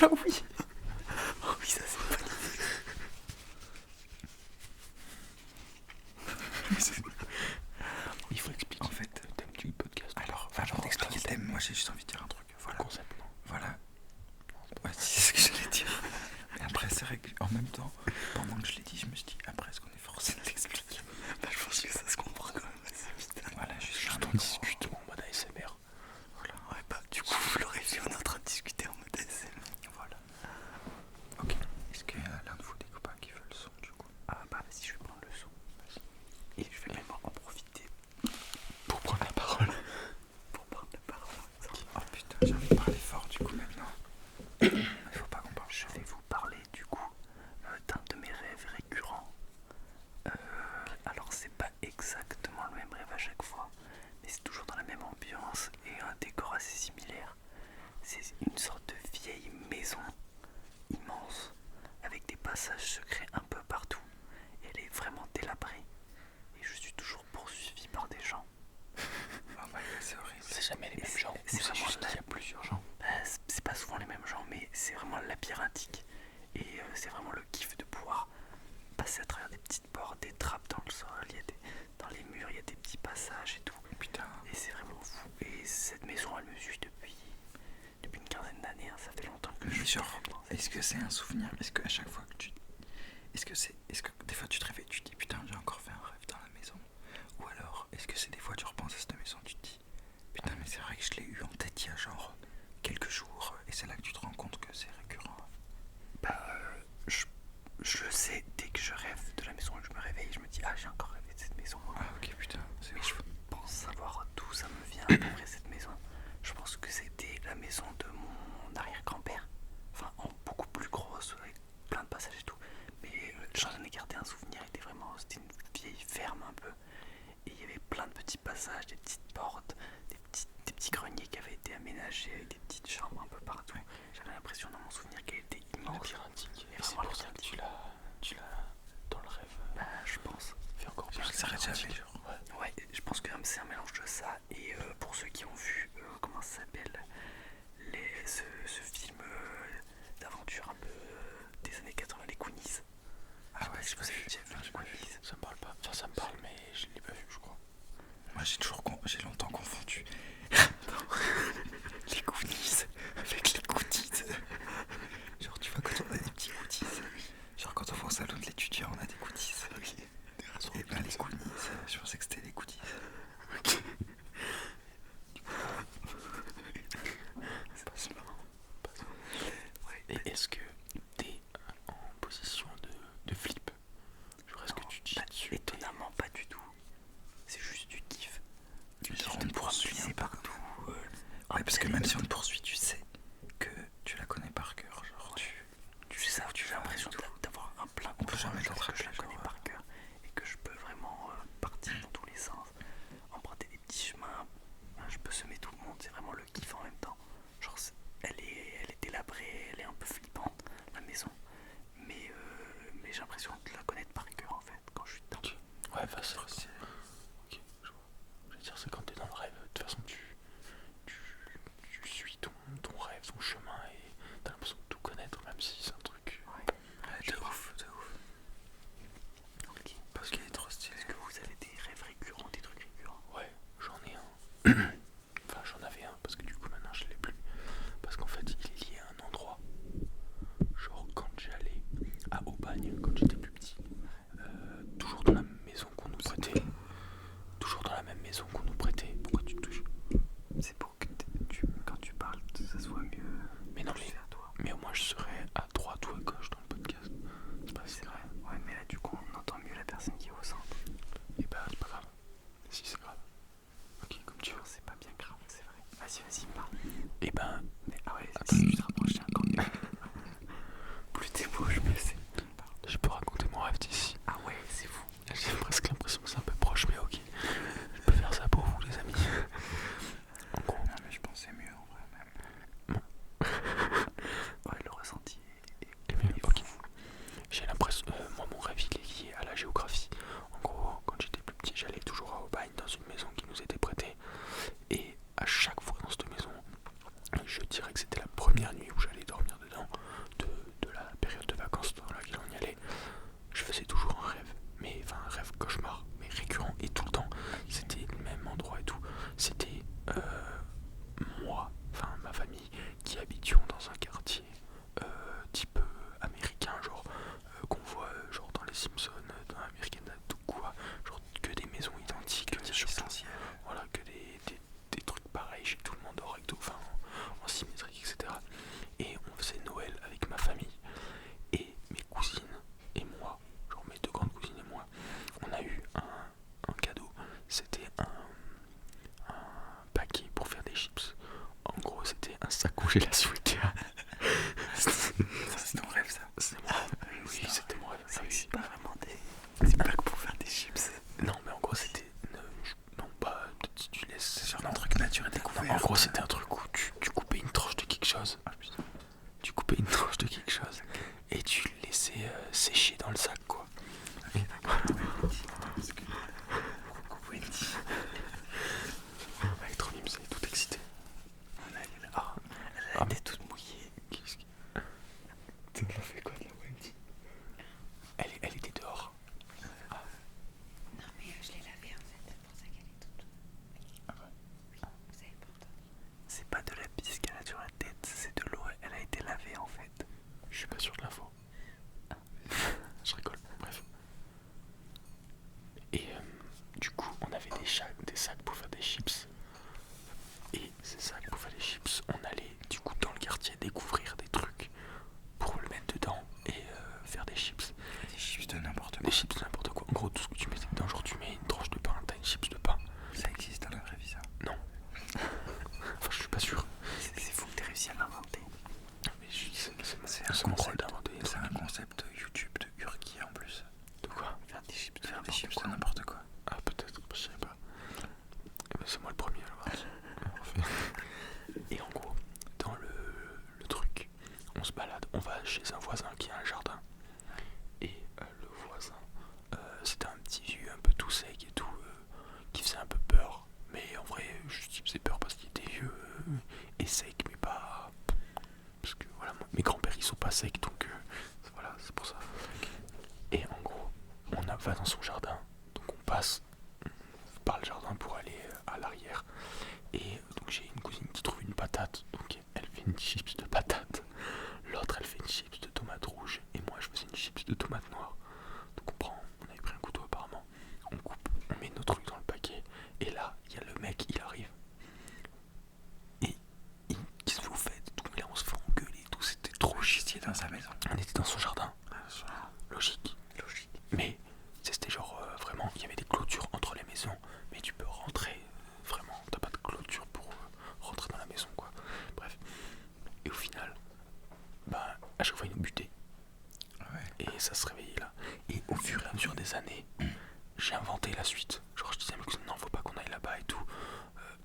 là, oui. Oh oui, ça c'est pas il faut expliquer. En fait, le thème du podcast. Alors, va t'expliquer le thème. Moi, j'ai juste envie de dire un truc. Voilà. Le concept, non. Voilà. Ouais, c'est ce que j'allais dire. Mais après, c'est vrai qu'en même temps, pendant que je l'ai dit, je me suis dit, après, est-ce qu'on est forcé de l'expliquer? Bah, je pense que ça se comprend quand même assez vite. Voilà, juste on discute en mode ASMR. Voilà. Ouais, bah, du coup, vous l'aurez vu, on est en train de discuter en mode ASMR. Voilà. Ok. Est-ce qu'il y a l'un de vous des copains qui veut le son, du coup? Ah, bah, vas-y, je vais prendre le son. Vas-y. Et je vais même en profiter pour prendre la parole. Pour prendre la parole. Oh putain, j'ai envie de parler fort, du coup, maintenant. Il faut pas qu'on parle. Je vais vous parler du coup d'un de mes rêves récurrents. Alors c'est pas exactement le même rêve à chaque fois, mais c'est toujours dans la même ambiance et un décor assez similaire. C'est une sorte de vieille maison immense avec des passages secrets un peu partout. Et elle est vraiment délabrée. Et je suis toujours poursuivi par des gens. Oh my god, c'est horrible. C'est jamais les mêmes gens. C'est juste qu'il y a plusieurs gens. C'est pas souvent les mêmes gens, mais c'est vraiment labyrinthique. Et c'est vraiment le kiff de pouvoir passer à travers des petites portes, des trappes dans le sol, dans les murs, il y a des petits passages et tout. Putain. Et c'est vraiment fou. Et cette maison, elle me suit depuis une quinzaine d'années. Hein. Ça fait longtemps que je suis. Genre, est-ce que c'est un souvenir? Est-ce qu'à chaque fois que tu. Est-ce que des fois tu te réveilles, tu te dis putain, j'ai encore fait un rêve dans la maison? Ou alors, est-ce que c'est des fois tu repenses à cette maison, tu te dis putain, mais c'est vrai que je l'ai eu en tête il y a genre quelques jours, et c'est là que tu te rends compte que c'est récurrent? Bah, je le sais dès que je rêve de la maison et que je me réveille, je me dis ah, j'ai encore rêvé de cette maison. Ah, ok, putain, c'est mais ouf. Je pense savoir d'où ça me vient à peu près cette maison. Je pense que c'était la maison de mon arrière-grand-père, enfin en beaucoup plus grosse, avec plein de passages et tout. Mais j'en ai gardé un souvenir, c'était une vieille ferme un peu. Et il y avait plein de petits passages, des petites portes, des petits greniers qui avaient été aménagés avec des petites chambres un peu partout. Ouais. J'avais l'impression dans mon souvenir qu'elle était immense. Labyrinthique. Et c'est pour ça que tu l'as dans le rêve. Bah, je pense. Fait encore plus. Ça s'arrête jamais, genre. Ouais, je pense que c'est un mélange de ça. Et pour ceux qui ont vu, comment ça s'appelle, ce film d'aventure un peu des années 80, les Goonies. Ah ouais, je sais pas si vous avez déjà vu les Goonies. Ça me parle pas. Enfin, ça me parle, mais je l'ai pas vu, je crois. Moi, j'ai longtemps confondu les Goonies avec les Goodies. Genre, tu vois, quand on a des petits Goodies, genre quand on va au salon de l'étudiant, on a des Goodies. Et ben les Goonies, je pensais que c'était les Goodies. Ok. C'est marrant. Ouais. Et est-ce que t'es en position de flip? Genre, est-ce que tu dis étonnamment pas du tout. C'est juste du kiff. Du kiff de poursuivre partout. Ouais, parce que même si on te poursuit, tu sais que tu la connais par cœur. Genre, tu sais où tu as l'impression d'avoir un plein contrôle, que je la connais par cœur et que je peux vraiment partir dans tous les sens, emprunter des petits chemins. Je peux semer tout le monde, c'est vraiment le kiff en même temps. Genre, elle est délabrée, elle est un peu flippante, congélation Ikea. Ça, c'est ton rêve, ça. Oui, c'était mon rêve. Ça, c'est pas vraiment des... C'est pas que pour faire des chips. Non, mais en gros, c'était... Non, pas... Peut-être si tu laisses... C'est genre un truc nature et découvert. Non, en gros, c'était un truc où tu coupais une tranche de quelque chose. Tu coupais une tranche de quelque chose et tu le laissais sécher dans le sac, quoi. Ok, d'accord. Avec trop mime, c'est tout excité. Elle était toute mouillée. Qu'est-ce qui... Tu m'as fait quoi de la Wendy? Elle était dehors. Non mais je l'ai lavée en fait, c'est pour ça qu'elle est toute. Ah ouais. Oui, vous savez pas entendu. C'est pas de la pisse qu'elle a sur la tête, c'est de l'eau, elle a été lavée en fait. Je suis pas sûr de l'info. Je rigole, bref. Et du coup, on avait des sacs pour faire des chips. Et ces sacs pour faire des chips, on allait du coup dans le quartier découvrir des trucs pour le mettre dedans et faire des chips. Des chips de n'importe quoi. Des chips de n'importe quoi. En gros, tout ce que tu mets dedans, genre tu mets une tranche de pain, t'as une chips de pain. Ça existe dans la vraie vie, ça? Non. Enfin, je suis pas sûr. C'est fou que t'aies réussi à l'inventer. Mais c'est un mon rôle concept. d'inventer. C'est un concept YouTube de Urki en plus. De quoi? Faire des chips de n'importe quoi. Ah, peut-être, je sais pas. Eh ben, c'est moi le premier alors. Et en gros, dans le truc, on se balade, on va chez un voisin qui a un jardin. Et le voisin, c'était un petit vieux un peu tout sec et tout, qui faisait un peu peur. Mais en vrai, il faisait peur parce qu'il était vieux et sec, mais pas... Parce que voilà, mes grands-pères ils sont pas secs, donc voilà, c'est pour ça. Et en gros, on va dans son jardin, donc on passe par le jardin pour aller à l'arrière. Et donc j'ai une cousine qui trouve une patate, donc elle fait une chips de patate. L'autre elle fait une chips de tomate rouge et moi je faisais une chips de tomate noire. Donc on avait pris un couteau apparemment, on coupe, on met nos trucs dans le paquet et là il y a le mec, il arrive et qu'est-ce que vous faites? Tout, et là on se fait engueuler et tout, c'était trop chier dans sa maison. On était dans son jardin, logique. Mais c'était genre vraiment, il y avait des clôtures entre les maisons, mais tu peux rentrer vraiment, t'as pas de clôture pour rentrer dans la maison quoi. Bref. Et au final, bah à chaque fois ils nous butaient. Ouais. Et ça se réveillait là. Et au fur et à mesure des années, j'ai inventé la suite. Genre je disais à mes cousines non faut pas qu'on aille là-bas et tout.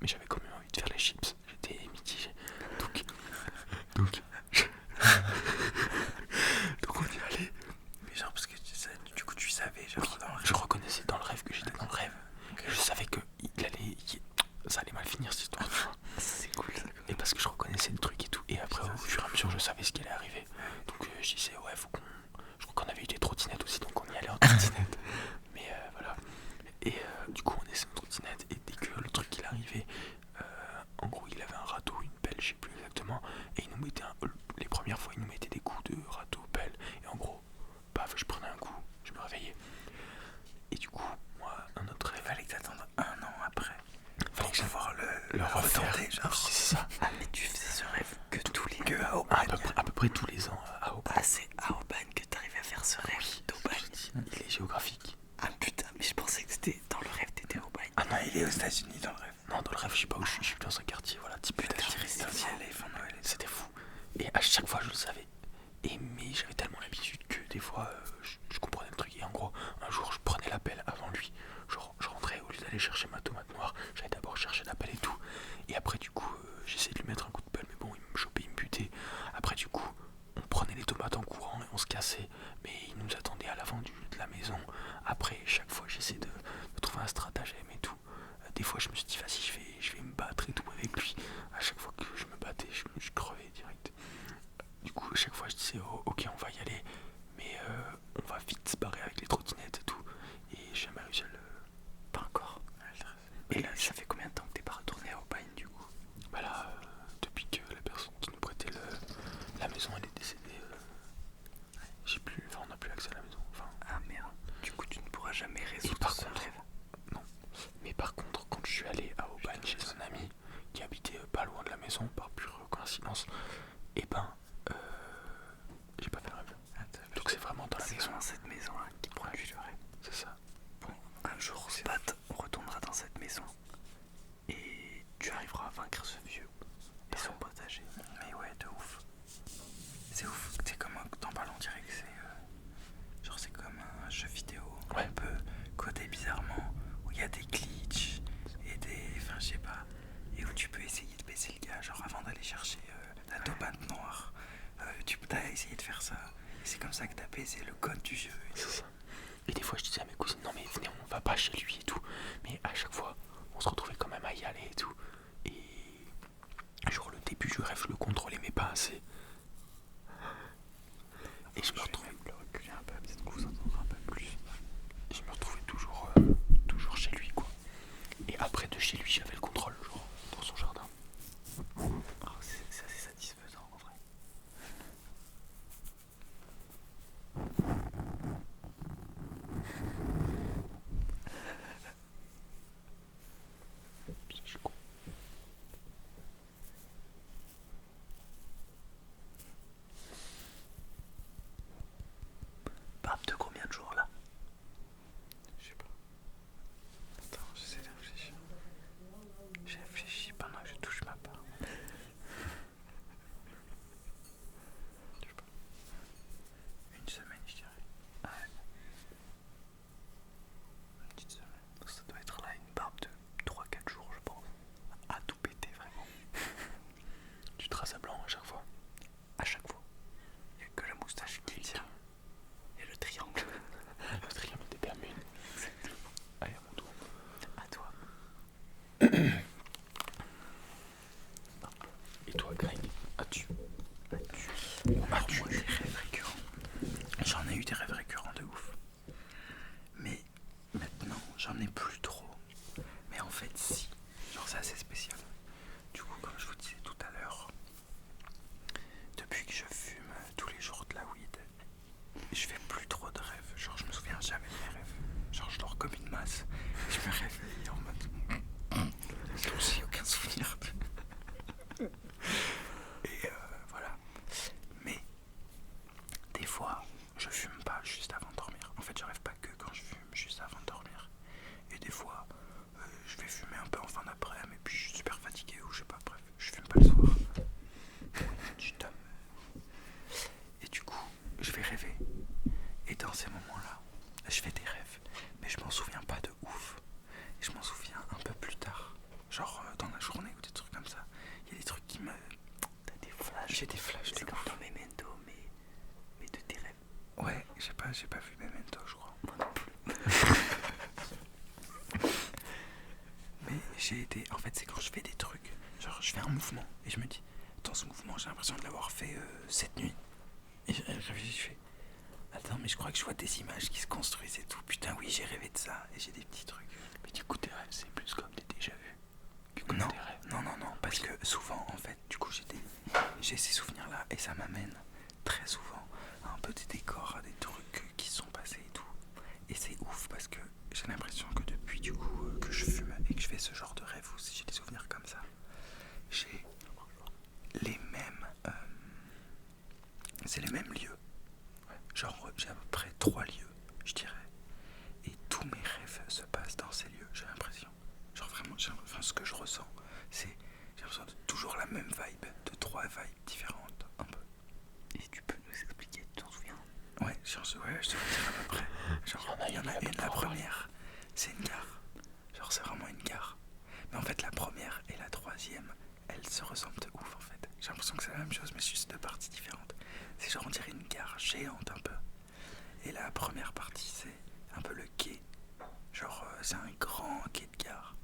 Mais j'avais quand même envie de faire les chips. J'étais mitigé. Donc on y allait. Mais genre parce que du coup tu savais genre Oui, je reconnaissais dans le rêve que j'étais dans le rêve. Et je savais que ça allait mal finir cette histoire. c'est cool ça. Et parce que je reconnaissais le truc et tout. Et après au fur et à mesure je savais ce qui allait arriver. Donc je disais ouais faut qu'on... Je crois qu'on avait eu des trottinettes aussi donc on y allait en trottinette. Mais voilà. Et du coup on essaie en trottinette et dès que le truc il arrivait, en gros il avait un râteau, une pelle, je sais plus exactement. Et il nous mettait les premières fois il nous mettait des coups de râteau, pelle. Et en gros, paf, je prenais un coup, je me réveillais. Et du coup, moi, un autre rêve. Fallait que t'attendes un an après. Fallait que Pour pouvoir le refaire. retenter, genre. C'est ça. Ah mais tu faisais ce rêve que tous les... Que à À Aubagne. à peu près tous les ans à Aubagne. Ah c'est à Aubagne que t'arrivais à faire ce rêve d'Aubagne. Il est géographique. Ah putain, mais je pensais que c'était dans le rêve t'étais à Aubagne. Ah non, il est aux États-Unis dans le rêve. Non, dans le rêve, je sais pas où je suis dans un quartier, voilà, type Quartier résidentiel et ils font Noël. C'était fou. Et à chaque fois, je le savais. Mais j'avais tellement l'habitude que des fois, je comprenais le truc. Et en gros, un jour, je prenais l'appel avant lui. Genre, je rentrais, au lieu d'aller chercher ma tomate noire, j'allais d'abord chercher l'appel et tout. Et après, du coup, j'essayais de lui mettre un coup de pelle, mais bon, il me chopait, il me butait. Après, du coup, on prenait les tomates en courant et on se cassait. Mais il nous attendait à l'avant de la maison. Après, chaque fois, j'essayais de trouver un stratagème et tout. Des fois, je me suis dit, vas-y, je vais me battre et tout avec lui. À chaque fois que je me battais, je crevais direct. Du coup, à chaque fois, je disais, oh, ok, on va y aller. Mais on va vite se barrer avec les trottinettes et tout. Et j'ai jamais réussi à le... Pas encore. Et là, ça fait combien de temps que t'es pas retourné à Aubagne du coup? Bah là, depuis que la personne qui nous prêtait la maison, elle est décédée, j'ai plus... Enfin, on n'a plus accès à la maison. Enfin, ah merde. Du coup, tu ne pourras jamais résoudre par ce contre, rêve. non. Mais par contre, quand je suis allé à Aubagne chez un ami qui habitait pas loin de la maison, par pure coïncidence, et ben, j'ai pas fait le rêve. Donc c'est vraiment dans la C'est maison. vraiment cette maison-là qui produit le rêve. C'est ça. Bon, un jour, Spat, on retournera dans cette maison et tu arriveras à vaincre ce vieux et son potager. Mais ouais. faire ça. Et c'est comme ça que t'as baisé le code du jeu. C'est ça. Et des fois je disais à mes cousines, non mais venez, on va pas chez lui et tout. Mais à chaque fois, on se retrouvait quand même à y aller et tout. Et genre le début du rêve, je le contrôlais mais pas assez. Et je me retrouvais le reculer un peu, peut-être qu'on vous entendra un peu plus. Je me retrouvais toujours chez lui quoi. Et après de chez lui, j'avais le contrôle, genre dans son jardin. Oh, c'est assez satisfaisant en vrai. Je suis con. Barbe de combien de jours là? Je sais pas. Attends, j'essaie de réfléchir. J'ai réfléchi pendant que je touche ma barbe. Je sais pas. Une semaine, je dirais. Ouais. Une petite semaine. Donc ça doit être là une barbe de 3-4 jours, je pense. À tout péter vraiment. Tu traces à blanc à chaque fois. À chaque fois. Il n'y a que la moustache qui tient. Et le triangle. Le triangle des Bermudes. Allez, à mon tour. À toi. Et toi, Greg, as-tu Alors moi, des rêves récurrents. J'en ai eu des rêves récurrents de ouf. Mais maintenant, j'en ai plus trop. Mais en fait, si. Genre, c'est assez spécial. Du coup, comme je vous disais tout à l'heure, depuis que je fume tous les jours de la weed, je fais plus trop de rêves. Genre, je me souviens jamais de mes rêves. Genre, je dors comme une masse. Je me réveille en mode... J'ai aussi aucun souvenir. Et voilà. Mais des fois, je fume pas juste avant de dormir. En fait, je rêve pas que quand je fume juste avant de dormir. Et des fois, je vais fumer un peu en fin d'après-midi, et puis je suis super fatigué ou je sais pas, bref, je fume pas le soir. Du tome. Et du coup, je vais rêver. Et dans ces moments-là, je fais des rêves, mais je m'en souviens pas de ouf. Et je m'en souviens un peu plus tard. Genre dans la journée ou des trucs comme ça. Il y a des trucs qui me... T'as des flashs. J'ai des flashs de ouf. Dans Memento, mais de tes rêves. Ouais, j'ai pas vu Memento, je crois. Moi non plus. Mais j'ai été... En fait, c'est quand je fais des trucs. Genre, je fais un mouvement et je me dis, dans ce mouvement, j'ai l'impression de l'avoir fait cette nuit. Et je réfléchis, je fais, attends, mais je crois que je vois des images qui se construisent et tout. Putain, oui, j'ai rêvé de ça. Et j'ai des petits trucs. Mais du coup, tes rêves, c'est plus comme des déjà-vus. Non, parce que souvent, en fait, du coup, j'ai ces souvenirs-là et ça m'amène très souvent à un peu des décors, à des trucs qui se sont passés et tout. Et c'est ouf parce que j'ai l'impression que depuis, du coup, que je fume et que je fais ce genre de rêve ou si j'ai des souvenirs comme ça, j'ai les mêmes... c'est les mêmes lieux. Genre, j'ai à peu près 3 lieux, je dirais. Et tous mes rêves se passent dans ces lieux, j'ai l'impression. Genre vraiment, ce que je ressens, c'est j'ai l'impression de toujours la même vibe, de 3 vibes différentes, un peu. Et tu peux nous expliquer, tu t'en souviens? Ouais, je te le dire à peu près. Genre, il y en a une, la première, c'est une gare. Genre, c'est vraiment une gare. Mais en fait, la première et la troisième, elles se ressemblent de ouf, en fait. J'ai l'impression que c'est la même chose, mais juste 2 parties différentes. C'est genre, on dirait une gare géante, un peu. Et la première partie, c'est un peu le quai. Genre, c'est un grand quai de gare.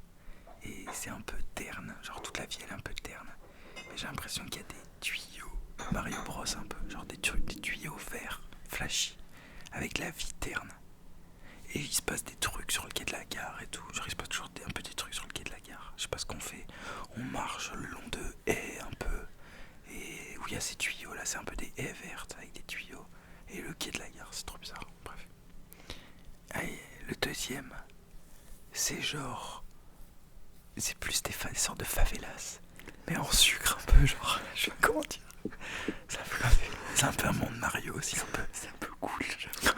Et c'est un peu terne. Genre, toute la vie, elle est un peu terne. Mais j'ai l'impression qu'il y a des tuyaux. Mario Bros, un peu. Genre, des tuyaux verts, flashy. Avec la vie terne. Et il se passe des trucs sur le quai de la gare et tout. Genre, il se passe toujours un peu des trucs sur le quai de la gare. Je sais pas ce qu'on fait. On marche le long de haies, un peu. Et où il y a ces tuyaux là, c'est un peu des haies vertes avec des tuyaux. Et le quai de la gare, c'est trop bizarre. Bref. Et le deuxième, c'est genre... C'est plus des sortes de favelas. Mais en sucre un peu, genre... Comment dire? C'est un peu un monde Mario aussi, un peu. C'est un peu cool, j'avoue.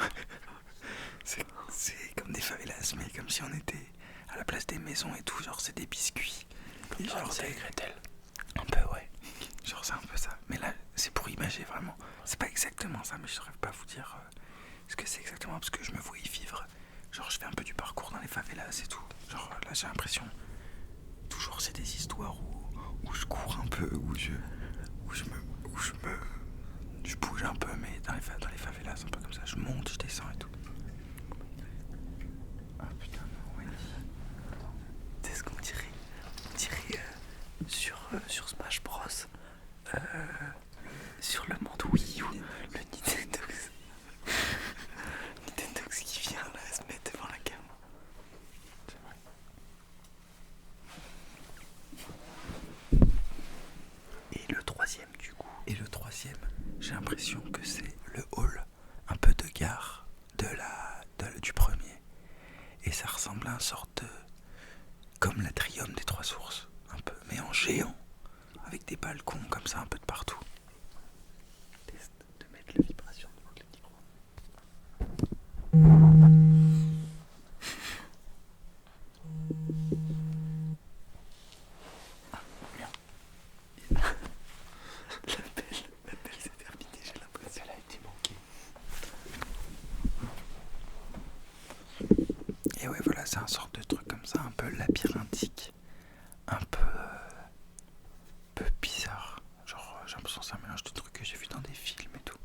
C'est comme des favelas, mais comme si on était à la place des maisons et tout. Genre, c'est des biscuits. Et genre, c'est Gretel. Un peu, ouais. Genre, c'est un peu ça. Mais là, c'est pour imager vraiment. C'est pas exactement ça, mais je saurais pas vous dire ce que c'est exactement. Parce que je me vois y vivre. Genre, je fais un peu du parcours dans les favelas et tout. Genre, là, j'ai l'impression. Toujours, c'est des histoires où je cours un peu, où je je bouge un peu, mais dans les favelas, un peu comme ça. Je monte, je descends et tout. Ah putain, non, Wendy. C'est ce qu'on dirait. On dirait sur Smash Bros. Sur le monde Wii U, le Nintendox. Nintendox qui vient là se mettre devant la cam. C'est vrai. Et le troisième du coup. Et le troisième, j'ai l'impression que c'est le hall un peu de gare du premier. Et ça ressemble à une sorte de... comme l'atrium des Trois Sources, un peu, mais en géant, avec des balcons comme ça un peu de partout. Test de mettre la vibration devant le micro. L'appel s'est terminé, j'ai l'impression. Elle a été manquée. Et ouais, voilà, c'est un sorte de truc comme ça, un peu labyrinthique, un peu bizarre. Genre, j'ai l'impression que c'est un mélange de trucs que j'ai vu dans des films et tout.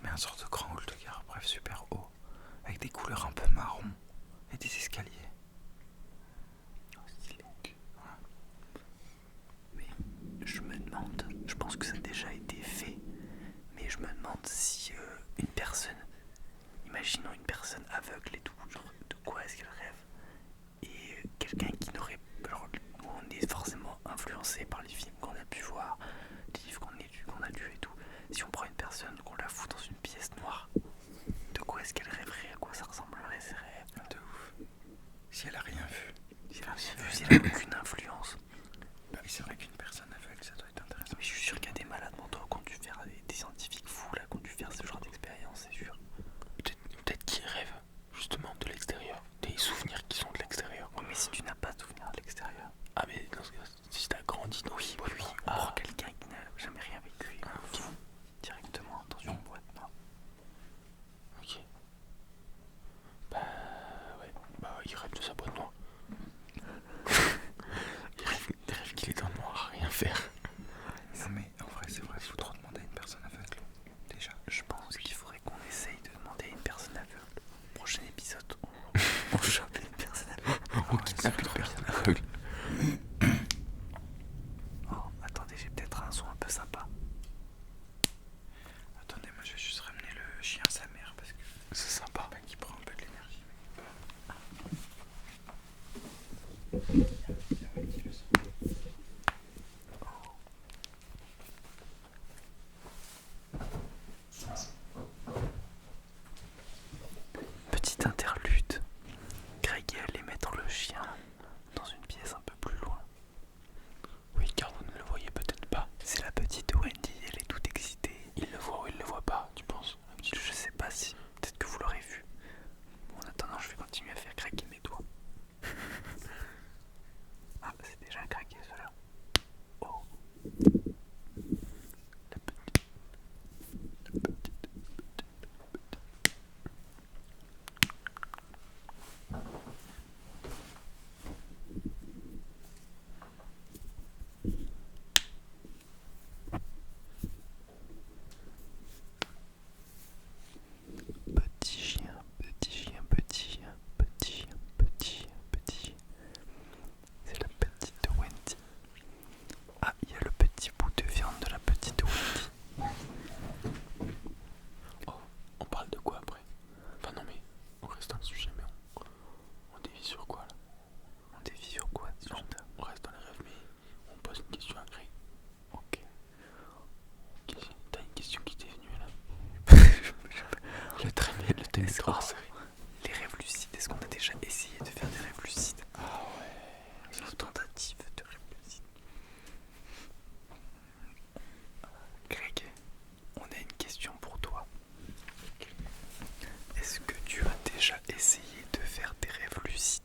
Mais un sorte de grand hall de gare, bref, super haut, avec des couleurs un peu marron et des escaliers. Stylé. Mais je me demande, je pense que ça a déjà été fait, mais je me demande si une personne, imaginons une personne aveugle et tout, genre de quoi est-ce qu'elle rêve, et quelqu'un qui n'aurait, alors on est forcément influencé par les films qu'on a pu voir, les livres qu'on a lus et tout. Si on prend une personne, qu'on la fout dans une pièce noire, de quoi est-ce qu'elle rêverait, à quoi ça ressemblerait ses rêves? De ouf. Si elle a rien vu. Si elle a rien vu, si elle n'a aucune influence. Bah oui, c'est vrai qu'une personne aveugle, ça doit être intéressant. Mais je suis sûr qu'il y a des malades mentaux qui ont dû faire, des scientifiques fous là, qui ont dû faire ce genre d'expérience, c'est sûr. Peut-être qu'ils rêvent justement de l'extérieur, des souvenirs qui sont de l'extérieur. Oui, mais si tu n'as pas de souvenirs de l'extérieur. Ah, mais dans ce cas, si t'as grandi dans oui, on prend quelqu'un qui n'a jamais rien vécu et qui va directement dans une boîte noire. Ok. Bah ouais, bah il rêve de sa boîte noire. il rêve qu'il est dans le noir, à rien faire. Non mais en vrai, c'est vrai, il faut trop demander à une personne aveugle. Déjà. Je pense qu'il faudrait qu'on essaye de demander à une personne aveugle. Prochain épisode, on chope une personne aveugle. On kidnappe une personne aveugle. Oh, attendez, j'ai peut-être un son un peu sympa. Attendez, moi je vais juste ramener le chien à sa mère parce que c'est sympa. Pas qu'il prend un peu de l'énergie. Petite interlude. Greg est allé mettre le chien dans une pièce un peu plus loin. Oui, car vous ne le voyez peut-être pas. C'est la petite Wendy, elle est toute excitée. Il le voit ou il le voit pas, tu penses? Je sais pas si. Peut-être que vous l'aurez vu. Bon, en attendant, je vais continuer à faire craquer mes doigts. Ah, c'est déjà craqué cela. Oh. La petite. Petit chien, petit chien, petit chien, petit chien, petit chien, petit chien. C'est la petite Wendy. Ah, il y a le petit bout de viande de la petite Wendy. Oh, on parle de quoi après? Enfin non mais, on reste dans le sujet mais on dévie sur quoi là? On dévie sur quoi? Non, on reste dans les rêves mais on pose une question à Greg. Ok. T'as une question qui t'est venue là? Le thème est trop serré. Les rêves lucides, est-ce qu'on a déjà essayé de faire des rêves lucides? Ah ouais. Nos tentatives de rêves lucides. Greg, on a une question pour toi. Est-ce que tu as déjà essayé de faire des rêves lucides?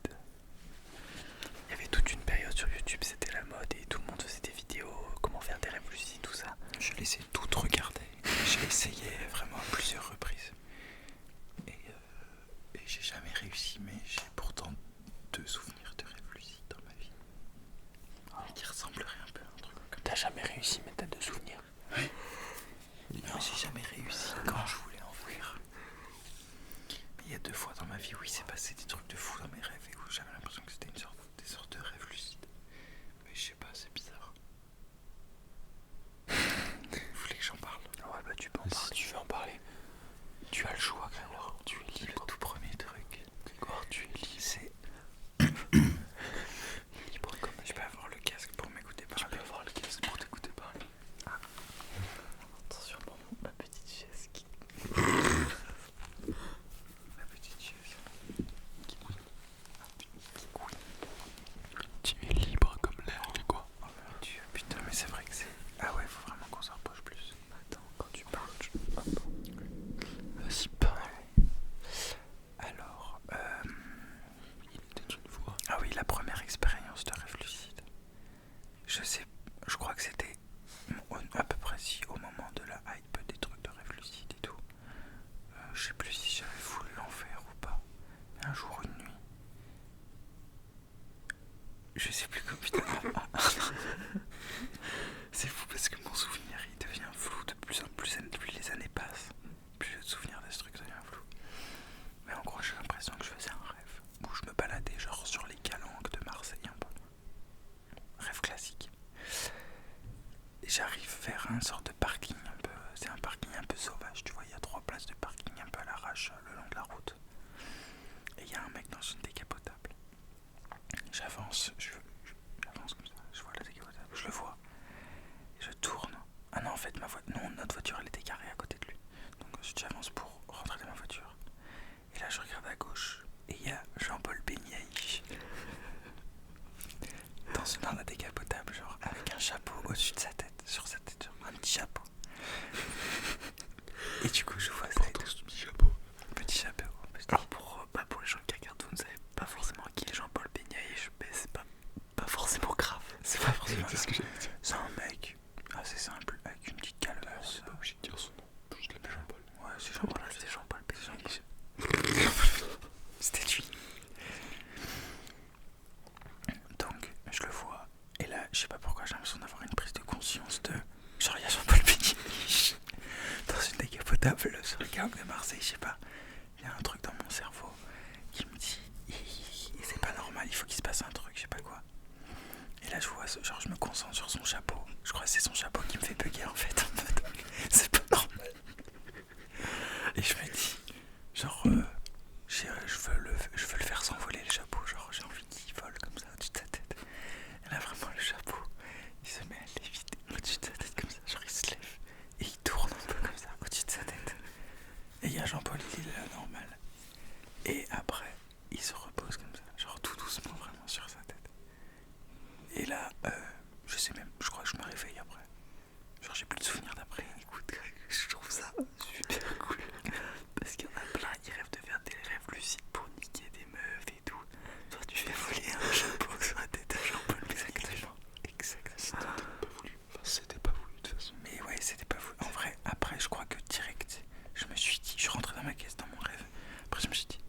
Il y avait toute une période sur YouTube, c'était la mode et tout le monde faisait des vidéos, comment faire des rêves lucides, tout ça. Je les ai toutes regardées. J'ai essayé vraiment à plusieurs reprises. Et j'ai jamais réussi, mais j'ai pourtant 2 souvenirs de rêves lucides dans ma vie. Qui ressembleraient un peu à un truc comme ça. T'as jamais réussi, mais t'as 2 souvenirs. Oui. Mais en j'ai jamais réussi quand je voulais en faire. Il y a 2 fois dans ma vie où il s'est passé des trucs de fou dans mes rêves et où j'avais l'impression que c'était des sortes de rêves lucides. Mais je sais pas, c'est bizarre. Vous voulez que j'en parle? Ouais, bah tu peux en parler. Si tu veux en parler, tu as le choix, Grégoire. Tu es libre. Le tout premier truc, Grégoire, tu es libre. c'est Libre comme je peux avoir le casque pour m'écouter tu parler. peux avoir le casque pour t'écouter parler. Attention pour ma petite chaise qui... Ma petite chaise. Tu es libre comme l'air, Grégoire. Oh mon Dieu, putain, mais c'est vrai que c'est... Ah ouais, faut vraiment qu'on s'en rapproche plus. Attends, quand tu parles, Vas-y, parle. Alors, Il était une fois. ah oui, la première expérience de rêve lucide. Je crois que c'était à peu près si au moment de la hype des trucs de rêve lucide et tout. Je sais plus si j'avais voulu l'en faire ou pas. Mais un jour, une nuit. Je sais plus comment putain. C'est fou parce que mon souvenir il devient flou de plus en plus plus les années passent. Plus le souvenir de ce truc devient flou. Mais en gros, j'ai l'impression que je faisais un rêve où je me baladais genre sur les calanques de Marseille un peu. Rêve classique. Et j'arrive vers un sorte de parking un peu. C'est un parking un peu sauvage, tu vois, il y a 3 places de parking un peu à l'arrache le long de la route. Et il y a un mec dans une décapotable. J'avance comme ça, je vois la décapotable, je le vois. Et je tourne. Ah non, en fait, notre voiture elle était garée à côté de lui. Donc j'avance pour rentrer dans ma voiture. Et là, je regarde à gauche. Et il y a Jean-Paul Beignaïch dans la décapotable, genre avec un chapeau au-dessus de sa tête, sur sa tête, genre un petit chapeau. Et du coup, je vois ça. Ce petit chapeau. Petit chapeau. Alors pour les gens qui regardent, vous ne savez pas forcément qui est Jean-Paul Beignaïch, mais c'est pas forcément grave. C'est pas forcément. C'est ce que j'allais dire. C'est un mec assez simple, avec une petite calebasse. C'est pas obligé de dire son nom. Juste l'appelle Jean-Paul. Ouais, c'est Jean-Paul. Voilà, c'était Jean-Paul Beignaïch. C'était lui. Donc, je le vois. Et là, je sais pas pourquoi, j'ai l'impression d'avoir une prise de conscience de... Genre, il y a Jean-Paul Beignaïch dans une décapotable sur le gang de Marseille, je sais pas. Il y a un truc dans mon cerveau qui me dit... C'est pas normal, il faut qu'il se passe un truc, je sais pas quoi. Et là, je vois, genre, je me concentre sur son chapeau. Je crois que c'est son chapeau qui me fait bugger, en fait. C'est pas normal. Et je me dis... Genre... je veux le faire s'envoler le chapeau, genre j'ai envie qu'il vole comme ça au-dessus de sa tête. Et là vraiment le chapeau, il se met à léviter au-dessus de sa tête comme ça, genre il se lève et il tourne un peu comme ça au-dessus de sa tête. Et il y a Jean-Paul, il est là normal. Et après, il se repose comme ça, genre tout doucement vraiment sur sa tête. Et là, je sais même, je crois que je me réveille après. Genre j'ai plus de souvenirs d'après. Écoute, je trouve ça super cool. Parce qu'il y en a plein, ils rêvent de faire des rêves lucides pour niquer des meufs et tout. Toi, tu fais voler un chapeau sur la tête à Jean-Paul. Exactement. C'était pas voulu de toute façon. Mais ouais, c'était pas voulu. En vrai, après, je crois que direct, je me suis dit, je rentrais dans ma caisse, dans mon rêve. Après, je me suis dit,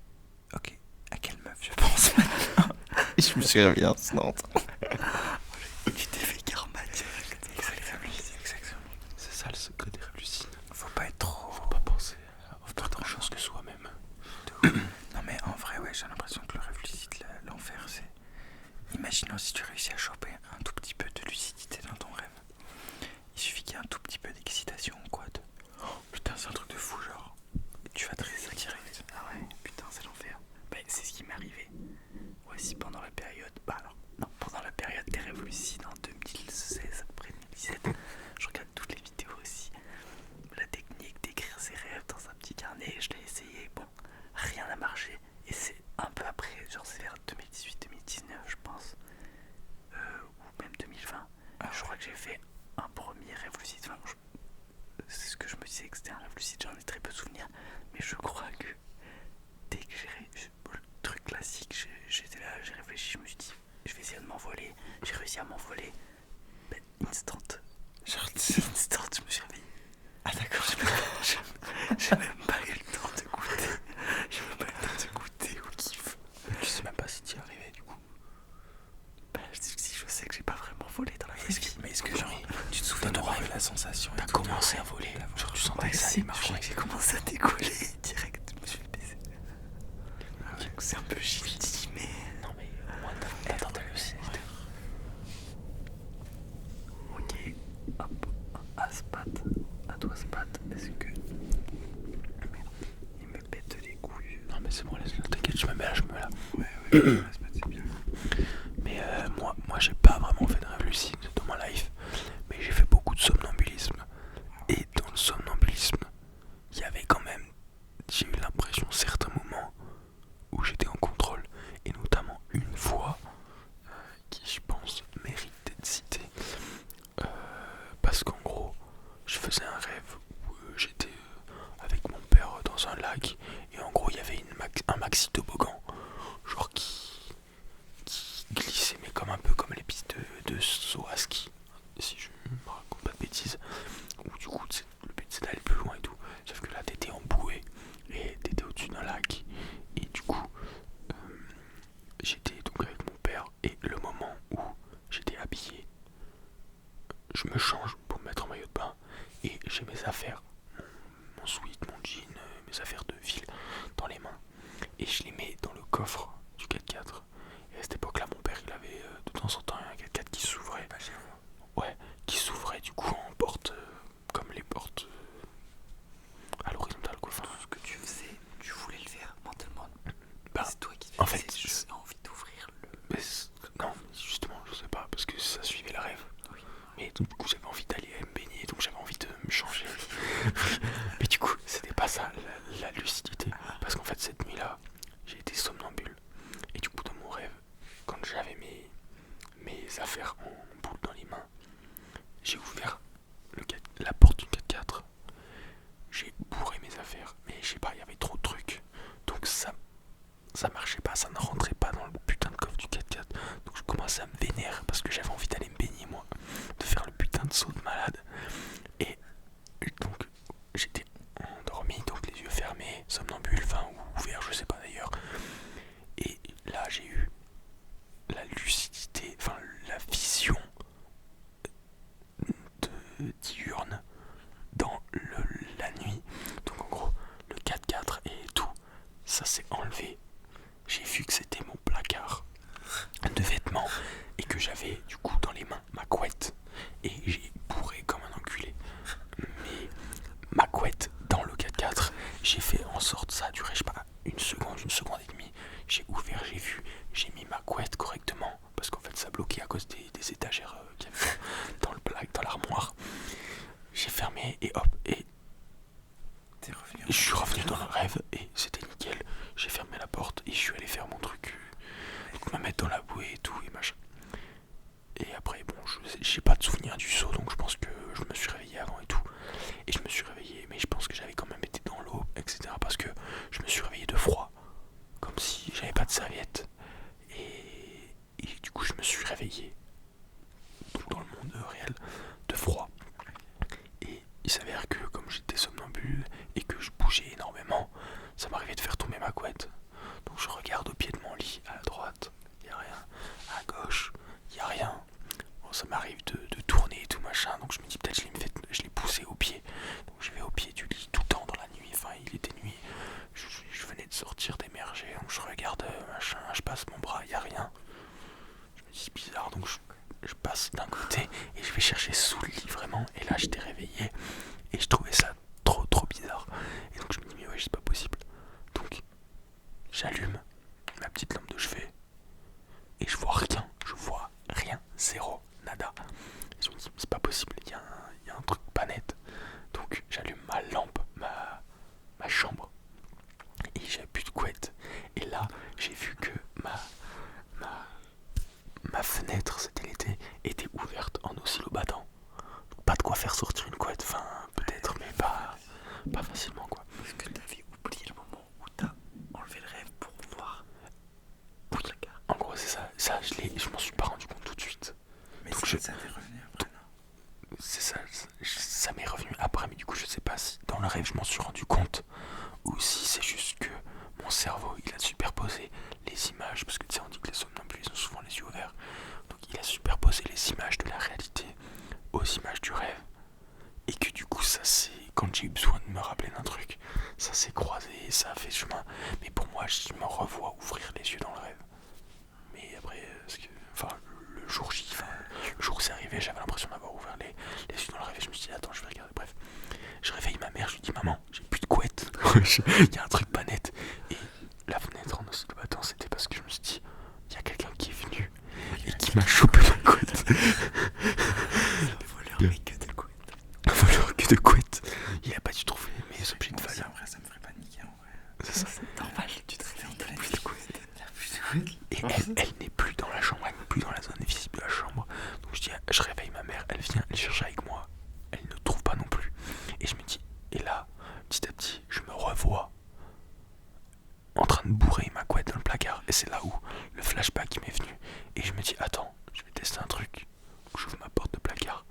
ok, à quelle meuf je pense maintenant? Et je me suis réveillé instant. Tu t'es fait karma direct. Exactement. C'est ça le secret des rêves lucides. Faut pas être trop. Faut pas penser à autre chose que soi-même. Non, mais en vrai, ouais, j'ai l'impression que le rêve lucide, l'enfer, c'est. Imaginons si tu réussis à choper un tout petit peu de lucidité dans ton rêve. Il suffit qu'il y ait un tout petit peu d'excitation ou quoi. Oh, putain, c'est un truc de fou, genre. Tu vas te réveiller direct. Ah ouais, putain, c'est l'enfer. Bah, c'est ce qui m'est arrivé. Aussi pendant la période. Bah alors, non, pendant la période des rêves lucides en 2016, après 2017. Je regarde toutes les vidéos aussi. La technique d'écrire ses rêves dans un petit carnet, je l'ai essayé. Bon, rien n'a marché. Et c'est un peu après, genre c'est vers 2018-2019, je pense. Ou même 2020. Je crois que j'ai fait un premier rêve lucide. Enfin, c'est ce que je me disais que c'était un rêve lucide, j'en ai très peu de souvenirs. Mais je crois que dès que le truc classique, j'étais là, j'ai réfléchi, je me suis dit, je vais essayer de m'envoler. J'ai réussi à m'envoler. Ben, instant, je me suis réveillé. Ah, d'accord, J'ai même pas eu le temps de goûter. J'ai même pas eu le temps de goûter au kiff. Tu sais même pas si t'y es arrivé du coup. Bah, si je sais que j'ai pas vraiment volé dans la vraie vie. Mais est-ce que, genre, tu te souviens de la sensation? T'as commencé à voler, genre tu sentais baissé, je crois que j'ai commencé à décoller direct, je me suis baissé. C'est un peu shitty, mais... Non mais moi t'as ta lucidité. Ok, hop, à Spat, à toi Spat, est-ce que... Merde, il me pète les couilles. Non mais c'est bon, laisse-le, t'inquiète, je me mets là. Ouais, Spat, c'est bien. Mais moi j'ai pas vraiment fait de rêve lucide dans ma life, mais j'ai fait beaucoup de somnambulisme. Et dans le somnambulisme, il y avait quand même, j'ai eu l'impression certains moments où j'étais en contrôle, et notamment une fois qui je pense mérite d'être citée, parce qu'en gros je faisais un rêve où j'étais avec mon père dans un lac, et en gros il y avait un maxi toboggan genre qui glissait, mais comme un peu comme les pistes de saut à ski, si je me raconte pas de bêtises, où du coup le but c'est d'aller plus loin et tout, sauf que là t'étais en bouée et t'étais au-dessus d'un lac, et du coup j'étais donc avec mon père, et le moment où j'étais habillé, je me change pour me mettre en maillot de bain, et j'ai mes affaires, mon sweat, mon jean, mes affaires de ville dans les mains, et je les mets dans le coffre du 4x4. Et à cette époque là mon père il avait de temps en temps un 4x4 qui s'ouvrait, ouais, qui s'ouvrait du coup en porte, comme les portes à l'horizontale quoi. Tout ce que tu faisais, tu voulais le faire mentalement. Bah, c'est toi qui en fait, j'ai envie d'ouvrir le... non, justement, je sais pas, parce que ça suivait le rêve. Oui. Mais donc, du coup, j'avais envie d'aller me baigner, donc j'avais envie de me changer. Mais du coup, c'était pas ça la lucidité. Parce qu'en fait, cette nuit-là, j'ai été somnambule. Et du coup, dans mon rêve, quand j'avais mes affaires en boule dans les mains, j'ai ouvert la porte du 4x4. J'ai bourré mes affaires, mais je sais pas, il y avait trop de trucs. Donc ça marchait pas, ça ne rentrait pas dans le putain de coffre du 4x4. Donc je commençais à me vénérer parce que j'avais envie d'aller me baigner moi, de faire le putain de saut de malade. Et donc j'étais endormi, donc les yeux fermés, somnambule, enfin ou ouvert, je sais pas d'ailleurs. Et là j'ai eu la lucidité, enfin la vision diurne dans la nuit. Donc en gros le 4x4 et tout, ça s'est enlevé. J'ai vu que c'était mon placard de vêtements et que j'avais du coup dans les mains ma couette, et j'ai bourré comme un enculé mais ma couette dans le 4x4. J'ai fait en sorte, ça a duré je sais pas une seconde et demie, j'ai ouvert, j'ai vu, j'ai mis ma couette correctement parce qu'en fait ça bloquait à cause des étagères qu'il y avait dans l'armoire. J'ai fermé et hop, et je suis revenu dans le rêve et c'était nickel. J'ai fermé la porte et je suis allé faire mon truc, donc me mettre dans la bouée et tout et machin. Et après bon, j'ai pas de souvenir du saut, donc je pense que je me suis réveillé avant et tout. Et je me suis réveillé, mais je pense que j'avais quand même été dans l'eau, etc. Parce que je me suis réveillé de froid, comme si j'avais pas de serviette. Et du coup je me suis réveillé dans le monde réel de froid. Et il s'avère que comme j'étais somnambule et que je bougeais énormément, ça m'arrivait de faire tomber ma couette. Donc je regarde au pied de mon lit, à droite, il n'y a rien. À gauche, il n'y a rien. Bon, ça m'arrive de tourner et tout machin, donc je me dis peut-être je l'ai poussé au pied. Donc je vais au pied du lit tout le temps dans la nuit, enfin il était nuit. Je venais de sortir d'émerger, donc je regarde machin, je passe mon bras, il n'y a rien. Je me dis c'est bizarre, donc je passe d'un côté et je vais chercher sous le lit vraiment, et là j'étais réveillé et je trouvais ça trop bizarre. Et donc je me dis mais ouais, c'est pas possible. Donc j'allume ma petite lampe de chevet et je vois rien, zéro, nada. Et je me dis c'est pas possible, il y a un truc pas net. Donc j'allume ma lampe, ma chambre, et j'avais plus de couette. Et là j'ai vu que ma fenêtre, c'était l'été, était ouverte en oscillobattant. Pas de quoi faire sortir une couette, enfin peut-être, mais pas facilement quoi. Est-ce que t'avais oublié le moment où t'as enlevé le rêve pour voir? Oui, en gros c'est ça je m'en suis pas rendu compte tout de suite. Mais donc ça t'est revenu après, non? C'est ça m'est revenu après, mais du coup je sais pas si dans le rêve je m'en suis rendu compte, ou si c'est juste que mon cerveau il a superposé les images, parce que tu sais on dit que les somnambules ils ont souvent les yeux ouverts, donc il a superposé les images de la réalité aux images du rêve, et que du coup ça c'est quand j'ai eu besoin de me rappeler d'un truc, ça s'est croisé, ça a fait chemin. Mais pour moi je me revois ouvrir les yeux dans le rêve. Mais après le jour J, le jour où c'est arrivé, j'avais l'impression d'avoir ouvert les yeux dans le rêve et je me suis dit attends je vais regarder. Bref, je réveille ma mère, je lui dis maman j'ai plus de couette. Il y a un truc pas net. Et la fenêtre en se battant, c'était parce que je me suis dit il y a quelqu'un qui est venu et qui m'a chopé la couette. Le voleur mais que de couette. Un voleur que de couette. Il a pas dû trouver mes objets de valeur. En vrai, ça me ferait paniquer en vrai. C'est ça. C'est normal, tu te réveilles, t'as plus de couette. Et elle n'est plus dans la chambre, elle n'est plus dans la zone visible de la chambre. Donc je réveille ma mère, elle vient, elle cherche avec moi. Elle ne trouve pas non plus. Et je me dis, et là, petit à petit, je me revois en train de bourrer ma couette dans le placard. Et c'est là où le flashback m'est venu. Et je me dis, attends, je vais tester un truc. J'ouvre ma porte de placard.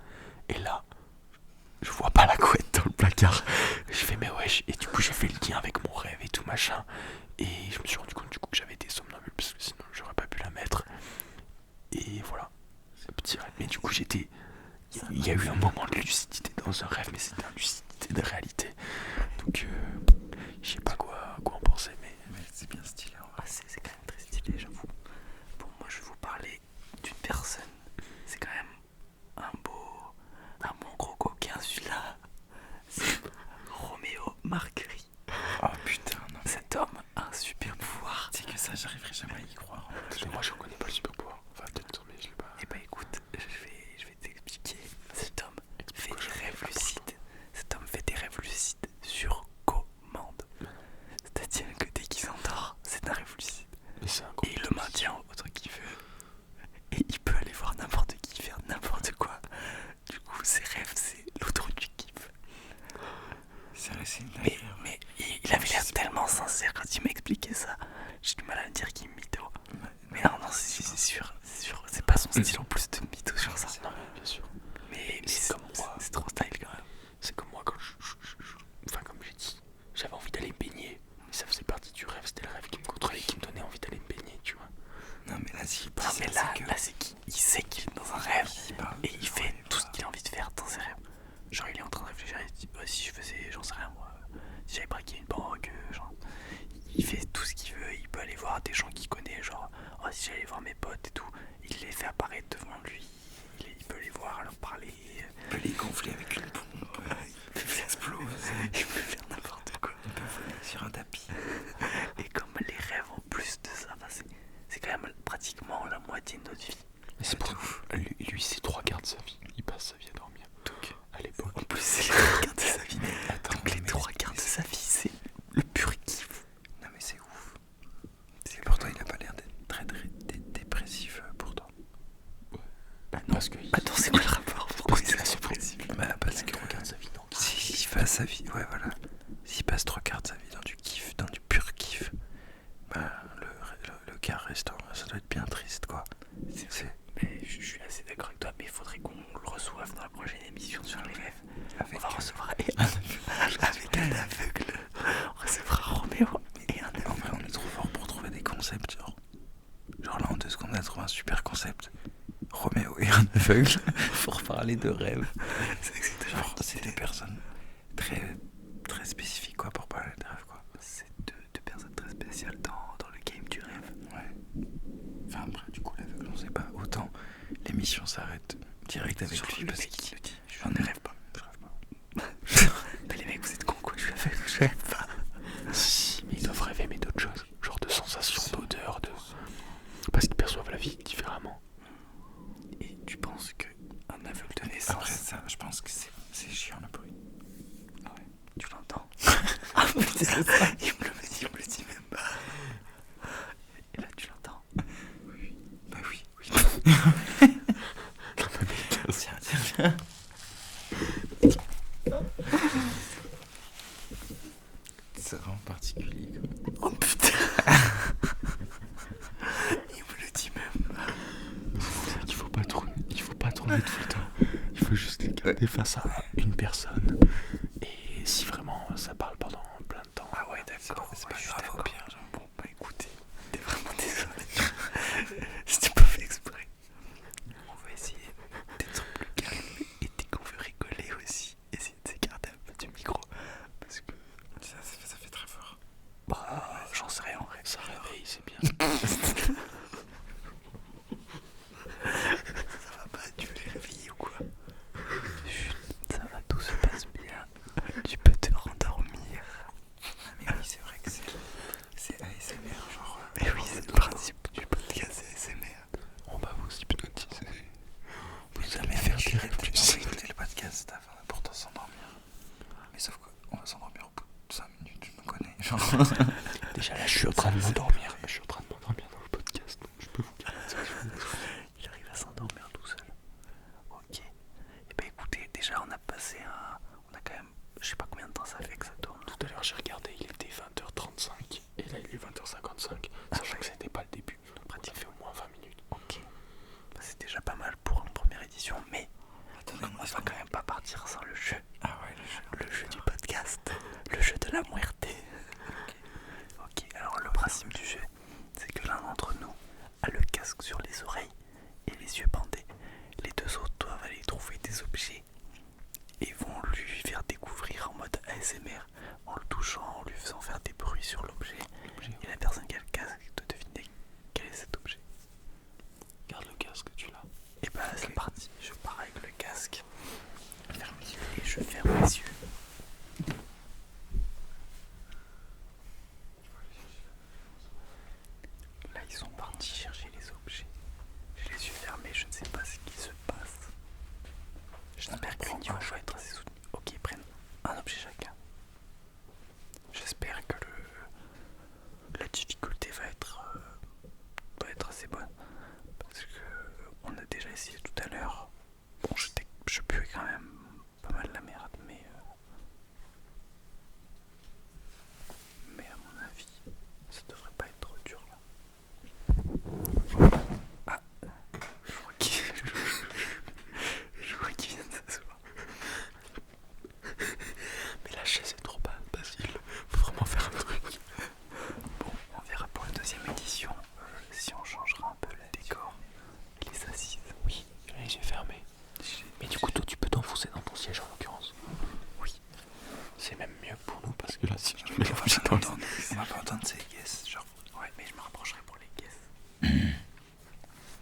Et là, je vois pas la couette dans le placard. Je fais, mais wesh. Et du coup, j'ai fait le lien avec mon rêve et tout machin. Et je me suis rendu compte du coup que j'avais été somnambule parce que sinon j'aurais pas pu la mettre. Et voilà, ce petit rêve. Mais du coup il y a eu un moment de lucidité dans un rêve, mais c'était une lucidité de réalité. Donc je sais pas quoi en penser, mais c'est bien stylé en vrai. Ah, c'est quand même très stylé, j'avoue. Bon, moi je vais vous parler d'une personne. C'est quand même un bon gros coquin celui-là. C'est Roméo Marguerite. Oh putain, non. Cet homme a un super pouvoir. C'est que ça, j'arriverai jamais à y croire. moi je connais pas le super pouvoir. Enfin peut-être mais je l'ai pas. Et bah écoute, je vais t'expliquer. Cet homme fait des rêves lucides. Cet homme fait des rêves lucides sur commande. C'est-à-dire que dès qu'il s'endort, c'est un rêve lucide. Mais c'est un Et il le maintient autant qu'il veut. Et il peut aller voir n'importe qui, faire n'importe quoi. Du coup, ses rêves, c'est l'autoroute du kiff. C'est une Mais il avait l'air tellement sincère quand il m'expliquait ça. J'ai du mal à me dire qu'il mytho. Mais non, c'est sûr. C'est pas son style en plus de mytho sur ça. Non, bien sûr. Mais c'est comme moi. C'est trop style quand même. C'est comme moi quand enfin comme j'ai dit, j'avais envie d'aller me baigner. Mais ça faisait partie du rêve, c'était le rêve qui me contrôlait, qui me donnait envie d'aller me baigner, tu vois. Non mais là si Non mais là c'est qu'il sait qu'il est dans un rêve et il fait tout ce qu'il a envie de faire dans ses rêves. Genre il est en train de réfléchir, il se dit si je faisais, j'en sais rien moi, si j'avais braqué une banque, genre il fait tout ce qu'il veut, il peut aller voir des gens qu'il connaît, genre oh, si j'allais voir mes potes et tout, il les fait apparaître devant lui, il peut les voir, leur parler, il peut les gonfler avec une pompe, il peut les exploser, il peut faire n'importe quoi, il peut voler sur un tapis. Et comme les rêves en plus de ça, c'est quand même pratiquement la moitié de notre vie. Mais c'est pour lui c'est 3/4 de sa vie, il passe sa vie à dormir. Donc à l'époque. en plus c'est les 3/4 de sa vie. Donc les 3/4 de sa vie c'est le pur kiff. Non mais c'est ouf. Pourtant il a pas l'air d'être très dépressif pourtant. Ouais. Bah non, parce que attends c'est quoi le rapport? Pourquoi il est dépressif? Bah parce que regarde sa vie dans s'il passe sa vie, ouais voilà. S'il passe 3/4 de sa vie dans du kiff, dans du pur kiff, bah le quart restant, ça doit être bien triste quoi. Mais je suis assez d'accord avec toi, mais il faudrait qu'on le reçoive dans la prochaine émission sur les rêves. Avec on va recevoir avec un aveugle. On recevra Roméo et un aveugle. En vrai, on est trop fort pour trouver des concepts, genre là en 2 secondes on a trouvé un super concept. Roméo et un aveugle pour parler de rêves. C'est des personnes très très spécifiques quoi pour parler de rêves quoi. C'est deux personnes très spéciales dans le game du rêve. Ouais. Enfin après du coup l'aveugle on sait pas. Autant l'émission s'arrête direct avec Surtout lui le parce mec qu'il qui le dit. Je ne rêve pas. Je rêve pas. Mais les mecs vous êtes cons quoi, je suis aveugle, je rêve pas. Si, mais ils doivent rêver mais d'autres choses, genre de sensations, d'odeurs, parce qu'ils perçoivent la vie différemment. Et tu penses que un aveugle de naissance... Après ça, je pense que c'est chiant le bruit. Ah ouais, tu l'entends? Ah putain, il me le dit même pas. Et là tu l'entends? Oui. Bah oui. Tiens. C'est vraiment particulier quoi. Oh putain. Il me le dit même pas. C'est vrai qu'il faut pas tourner tout le temps. Il faut juste les garder face à une personne. Et si vraiment ça parle pendant plein de temps. Ah ouais d'accord, c'est pas grave au pire. Bon bah écoutez, t'es vraiment désolé. C'était pas fait exprès. On va essayer d'être plus calme et dès qu'on veut rigoler aussi, essayer genre. Déjà là, je suis en train de m'endormir. Je suis en train de m'endormir dans le podcast, donc je peux vous garantir. Il arrive à s'endormir tout seul. Ok. Et bah écoutez, déjà on a passé un... On a quand même... Je sais pas combien de temps ça fait que ça tourne. Tout à l'heure, j'ai regardé, il était 20h35. Et là, il est 20h55. Sachant que c'était pas le début. Donc pratiquement fait au moins 20 minutes. Ok. Bah, c'est déjà pas mal pour une première édition, mais... Attendez, on va quand même pas partir sans le jeu. Ah ouais, le jeu. Le jeu du podcast. Le jeu de la muerte. Ok, alors le principe du jeu, c'est que l'un d'entre nous a le casque sur les oreilles et les yeux bandés. Les deux autres doivent aller trouver des objets et vont lui faire découvrir en mode ASMR, en le touchant, en lui faisant faire des bruits sur l'objet. Et la personne qui a le casque doit deviner quel est cet objet. Garde le casque, tu l'as. Et bah c'est parti, je pars avec le casque. Et je ferme les yeux. Là ils sont partis chercher les objets. J'ai les yeux fermés, je ne sais pas ce qui se passe. J'espère que le niveau va être assez soutenu. Ok, ils prennent un objet chacun. J'espère que la difficulté va être assez bonne. Parce que on a déjà essayé tout à l'heure. Bon, je puais quand même pas mal la merde, mais à mon avis, ça devrait pas être trop dur là. Ah, je crois qu'il vient de s'asseoir. Mais la chaise est trop bas, Basile. Faut vraiment faire un truc. Bon, on verra pour la deuxième édition si on changera un peu le décor et les assises. Oui, les yeux fermés. Mais du coup, toi, tu peux t'enfoncer dans ton siège en l'occurrence. Oui. C'est même mieux pour nous parce que là, si je te On mets va pas entendre, on va pas entendre ces guesses, genre. Ouais, mais je me rapprocherai pour les caisses.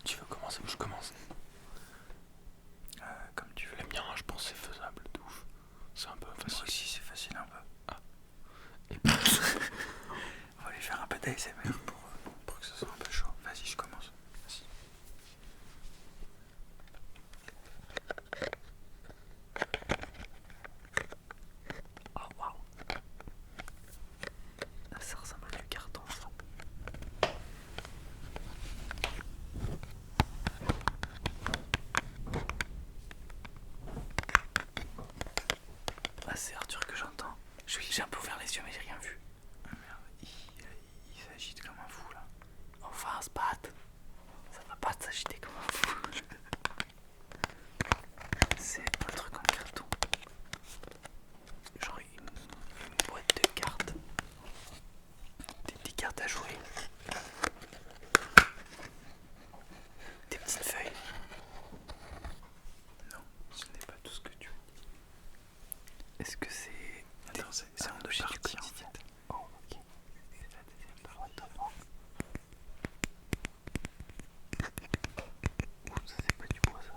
Tu veux commencer ou je commence? Comme tu veux. Le mien, je pense c'est faisable de ouf. C'est un peu facile. Moi aussi, c'est facile un peu. Et puis, On va aller faire un peu d'ASMR pour que ce soit un peu chaud. Vas-y, je commence. Vas-y. Oh waouh. Ça ressemble à du carton ça. Ah, c'est Arthur que j'entends. J'ai un peu ouvert les yeux mais j'ai rien vu. Ah merde, il s'agite comme un fou là. Enfin, se battre. Ça va pas s'agiter comme un fou. C'est un truc en carton. Genre une boîte de cartes. Des petites cartes à jouer. Des petites feuilles. Non, ce n'est pas tout ce que tu veux. Est-ce que c'est... Attends, c'est un objet du partie en quotidien. fait. Oh, ok. C'est la deuxième partie. Ouh, ça c'est pas du bois ça.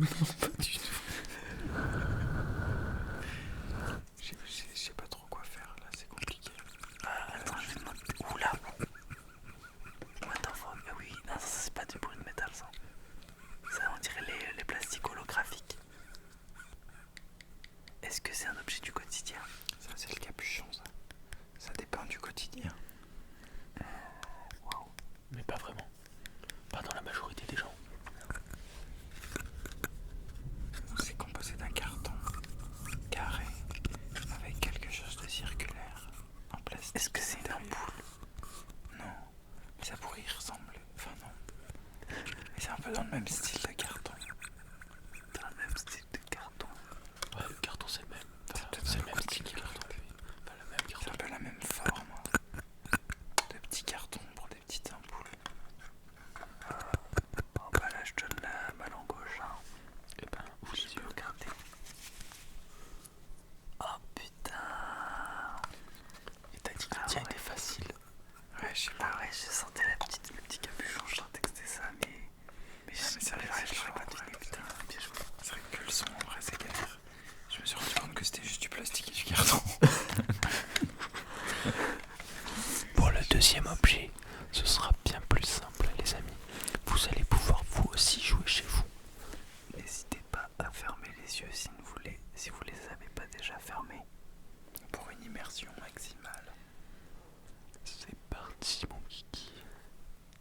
Non, pas du tout. Je sais pas trop quoi faire là, c'est compliqué. Attends, je vais demander. Oula. What the fuck? Ah oui, non, ça c'est pas du bruit de métal ça. Ça on dirait les plastiques holographiques. Est-ce que c'est un objet du quotidien? Ça c'est le capuchon ça. Ça dépend du quotidien. Waouh. Mais pas vraiment. Pas dans la majorité des gens. C'est composé d'un carton carré avec quelque chose de circulaire en plastique. Est-ce que c'est une ampoule? Non, mais ça pourrait y ressembler. Enfin non. Mais c'est un peu dans le même style de carton. Dans le même style de carton. Ouais, le carton c'est le même. Enfin, peut-être c'est un le même peu style de carton. Pas le même C'est carton. un peu la même forme. De petits cartons pour des petites ampoules. Oh bah là je donne ma langue gauche. Hein. Et ben, ouvre les yeux. Regardez. Oh putain. Et t'as dit que le tien était facile. Ouais, je sais pas. Ah ouais, j'ai senti le petit capuchon, je sentais que c'était ça, mais c'est vrai, je l'aurais pas vrai, deviné, putain, bien joué. C'est vrai que le son en vrai c'est galère. Je me suis rendu compte que c'était juste du plastique et du carton. Pour le deuxième objet, ce sera bien plus simple les amis. Vous allez pouvoir vous aussi jouer chez vous. N'hésitez pas à fermer les yeux si vous les avez pas déjà fermés. Pour une immersion maximale. C'est parti mon kiki.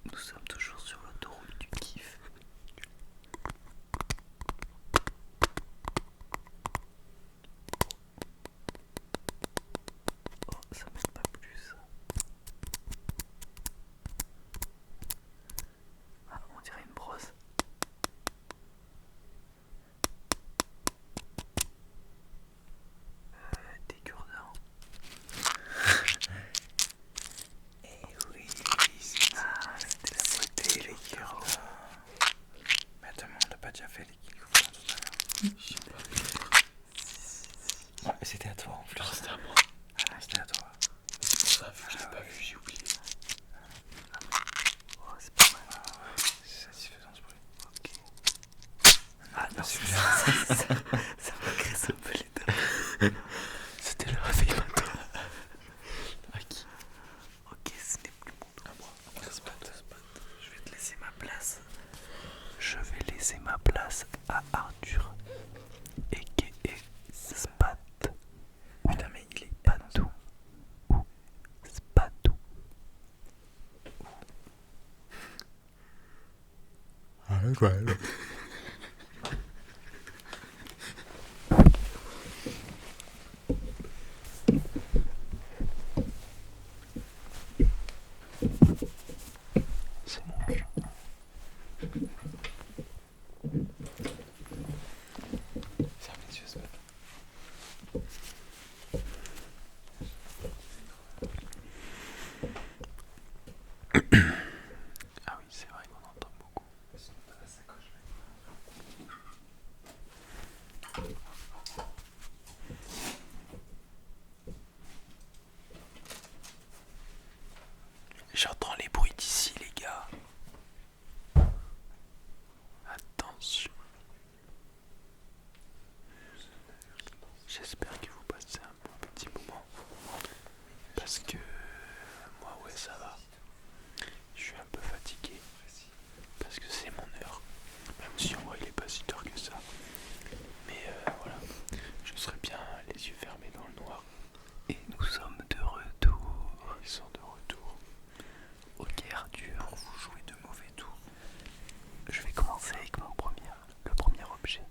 Nous sommes toujours sur l'autoroute du kiff. Oh, ça m'aide pas plus. Ah, on dirait une brosse. Des cure-dents. Et oui, C'était les cure-dents. Mais attends, on n'a pas déjà fait les cure-dents tout à l'heure. Je sais pas. Ouais, c'était à toi en plus. Alors c'était à moi. Ah, c'était à toi. C'est pour ça, vu que je l'ai pas vu, j'ai oublié. Oh, c'est pas mal. C'est satisfaisant ce bruit. Ok. Ah non, celui-là. ça m'agresse un peu les dents. C'était le réveil matin. À qui? Ok, ce n'est plus mon tour. À moi. Je vais te laisser ma place. Je vais laisser ma place à Arthur, a.k.a. Spat. Putain, mais il est Patou. Ou Spatou. Ah ouais. C'est mon cul. Ferme les yeux, c'est pas. Ah oui, c'est vrai qu'on entend beaucoup. J'entends les bruits d'ici, les gars. Attention. J'espère que vous passez un bon petit moment. Parce que moi, ouais, ça va. Je suis un peu fatigué. Parce que c'est mon heure. Même si en vrai, il est pas si tard que ça. Mais voilà. Je serai bien les yeux fermés dans le noir. Et nous sommes de retour. Ils sont de retour. Ok, Arthur. Pour vous jouer de mauvais tours. Je vais commencer avec le premier objet.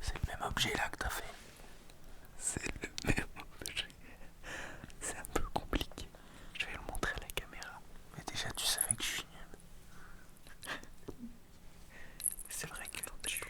C'est le même objet là que t'as fait. C'est le même objet. C'est un peu compliqué. Je vais le montrer à la caméra. Mais déjà, tu savais que je suis nul. C'est vrai que tu.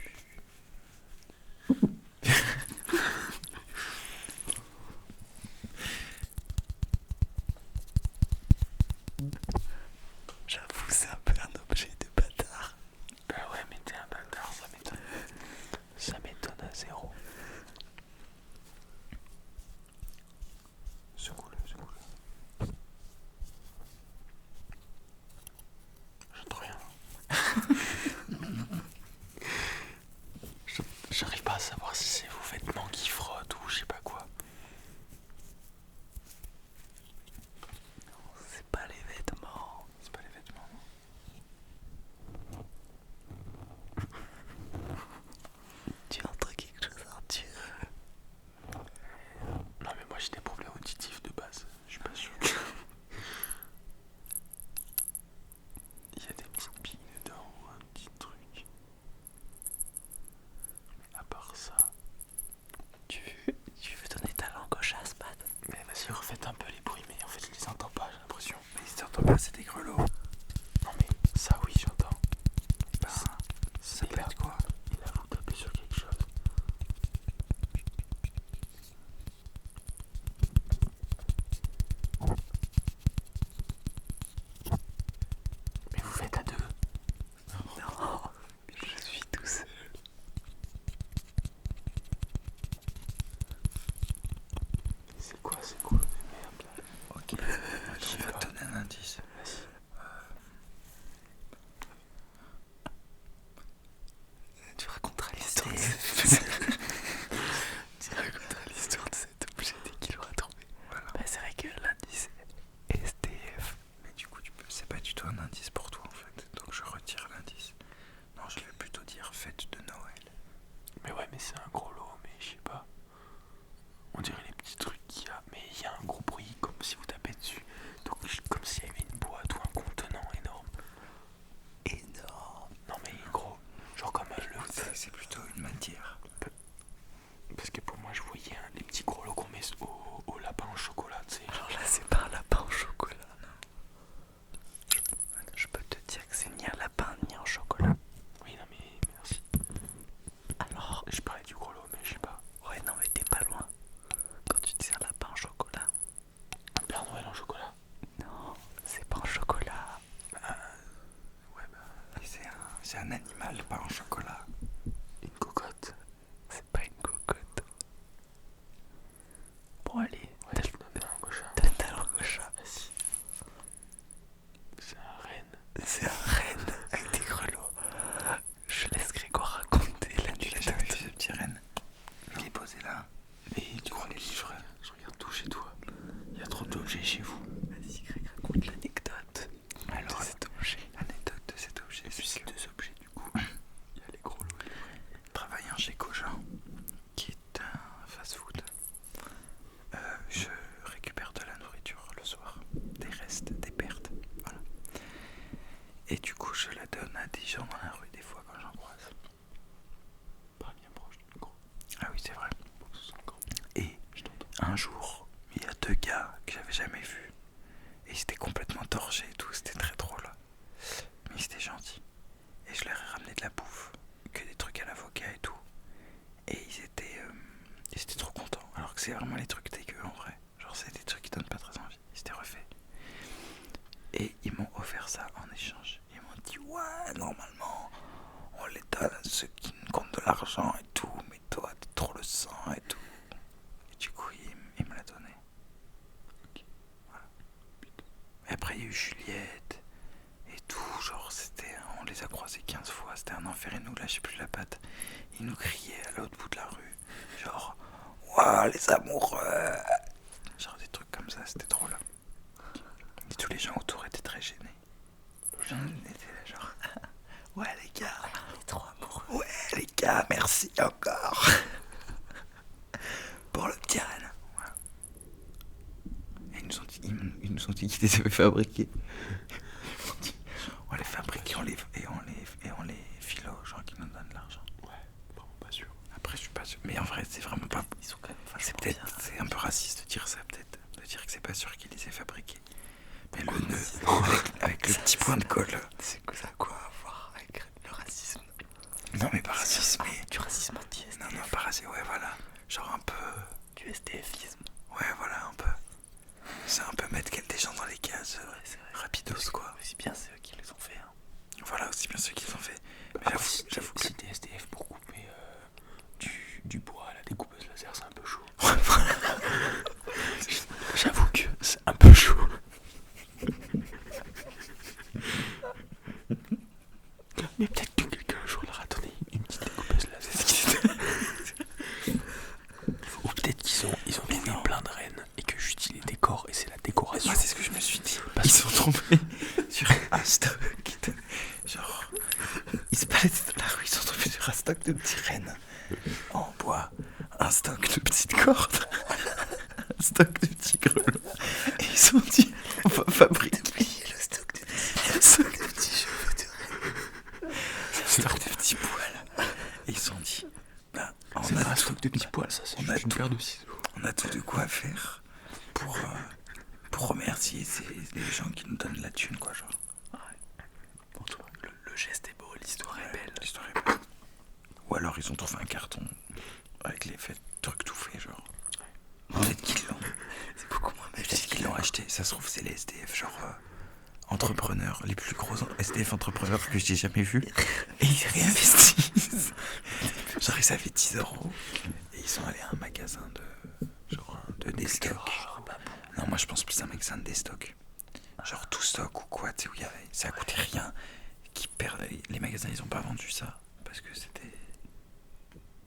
repasser des grelots. Non mais ça oui j'entends. Ben, ça peut être quoi? Il a l'air tapé sur quelque chose. Mais vous faites à deux. Non, je suis tout seul. C'est quoi merde là? Ok, je vais te donner un indice. Vas-y. Tu raconteras l'histoire de tu raconteras l'histoire de cet objet dès qu'il aura trouvé. Voilà. Bah, c'est vrai que l'indice est SDF. Mais du coup, c'est pas du tout un indice pour toi en fait. Donc je retire l'indice. Non, je vais plutôt dire fête de Noël. Mais ouais mais c'est un gros lot mais je sais pas. On dirait les petits trucs qu'il y a. Mais il y a un gros bruit comme si vous tapez dessus. Donc comme s'il y avait une boîte ou un contenant énorme. Énorme. Non mais gros. Genre comme C'est plutôt une matière. Parce que pour moi je voyais les petits gros lots qu'on met au lapin au chocolat, tu sais. Alors là, c'est pas un lapin au chocolat. Je peux te dire que c'est ni un lapin ni un chocolat. Oui non mais merci. Alors, Je parlais du gros lot mais je sais pas. ouais, non, mais t'es pas loin. Quand tu dis un lapin au chocolat, Un Père Noël en chocolat. non, c'est pas en chocolat. Ouais, bah. C'est un animal, pas en chocolat. Une cocotte. C'est pas une cocotte. Bon, allez, Ouais, je donne un gauche. donne ta langue au chat. Vas-y. C'est un renne. C'est un renne avec des grelots. Je laisse Grégoire raconter Tu l'as l'anecdote. jamais vu ce petit renne? Il est posé là. Mais tu crois que je regarde tout chez toi. Il y a trop d'objets chez vous. Vas-y, Greg, raconte l'anecdote. Alors, de cet objet. l'anecdote de cet objet, Et puis c'est ces que deux objets du coup. Il y a les gros lots. travaillant chez Cogent, qui est un fast-food, je récupère de la nourriture le soir, des restes, des pertes, voilà. Et du coup, je la donne à des gens dans la rue des fois quand j'en croise. Pas bien proche du micro. Ah oui, c'est vrai. Pour que ce soit encore. Et Je t'entends. un jour, il y a deux gars que j'avais jamais vus. Et ils étaient complètement torchés et tout, c'était très drôle. Mais ils étaient gentils. Et je leur ai ramené de la bouffe, que des trucs à l'avocat et tout. Et ils étaient trop contents. Alors que c'est vraiment les trucs dégueux en vrai. Genre c'est des trucs qui donnent pas très envie. Ils s'étaient refaits. Et ils m'ont offert ça en échange. Ils m'ont dit ouais, normalement, on les donne à ceux qui nous comptent de l'argent et tout. Mais toi, t'es trop le sang et tout. Et du coup, il me l'a donné. Voilà. Et après, il y a eu Juliette et tout. Genre, on les a croisés 15 fois. C'était un enfer et nous lâchaient plus la patte. Ils nous criaient à l'autre bout de la rue. Genre, ouah, les amoureux. Genre des trucs comme ça, c'était drôle. Et tous les gens autour étaient très gênés. Les gens étaient là, genre, ouais, les gars. Les trois amoureux. Ouais, les gars, merci encore. Pour le petit renne. Voilà. Et ils nous ont dit qu'ils les avaient fabriqués. Ils m'ont dit, on les fabrique et on les file aux gens qui nous donnent de l'argent. Ouais, vraiment pas sûr. Après, je suis pas sûr. Mais en vrai, c'est vraiment pas. Ils sont quand même C'est vachement peut-être, bien. c'est un peu raciste de dire ça, peut-être. De dire que c'est pas sûr qu'ils les aient fabriqués. Mais le nœud, raciste. avec le petit point de colle. C'est que ça a quoi à voir avec le racisme? Non, mais pas racisme, mais. Du racisme anti-SDF. Non, pas racisme, ouais, voilà. Genre un peu. Du SDFisme. Ouais, voilà, un peu. C'est un peu mettre des gens dans les cases C'est vrai. rapidos, quoi. Aussi bien c'est eux qui les ont fait. Hein. Voilà, aussi bien ceux qu'ils ont fait. Mais Après, j'avoue que. si t'es SDF pour couper du bois à la découpeuse laser, c'est un peu chaud. J'avoue que c'est un peu chaud. Mais peut-être que quelqu'un un jour leur a donné une petite découpeuse laser. Ou peut-être qu'ils ont trouvé plein de rennes et que juste ils les décorent et c'est la décoration. Moi, c'est ce que je me suis dit. Parce Ils sont tombés sur un stock. Genre, ils se baladaient dans la rue, ils sont tombés sur un stock de petits rennes en bois, un stock de petites cordes, un stock de petits grelots. Et ils se sont dit, on va fabriquer le stock de petits cheveux de rennes, le stock de petits poils. Et ils se sont dit, bah, C'est pas un stock de petits poils, ça, c'est on a juste une tout. paire de ciseaux. On a tout de quoi faire pour remercier merci, c'est les gens qui nous donnent la thune, quoi, genre. Bon, le geste est beau, l'histoire est belle. L'histoire est belle. Ou alors ils ont trouvé un carton avec les trucs tout faits, genre. Peut-être qu'ils l'ont. C'est beaucoup moins belle. Peut-être qu'ils l'ont acheté. Ça se trouve, c'est les SDF, genre entrepreneurs, les plus gros SDF entrepreneurs que j'ai jamais vus. Et ils réinvestissent. Genre, ils avaient 10 euros. Et ils sont allés à un magasin de déstock. Non, moi je pense plus à un magasin de déstock. Genre tout stock ou quoi, tu sais, où il y avait. Ça coûtait rien. Les magasins, ils ont pas vendu ça. Parce que c'était.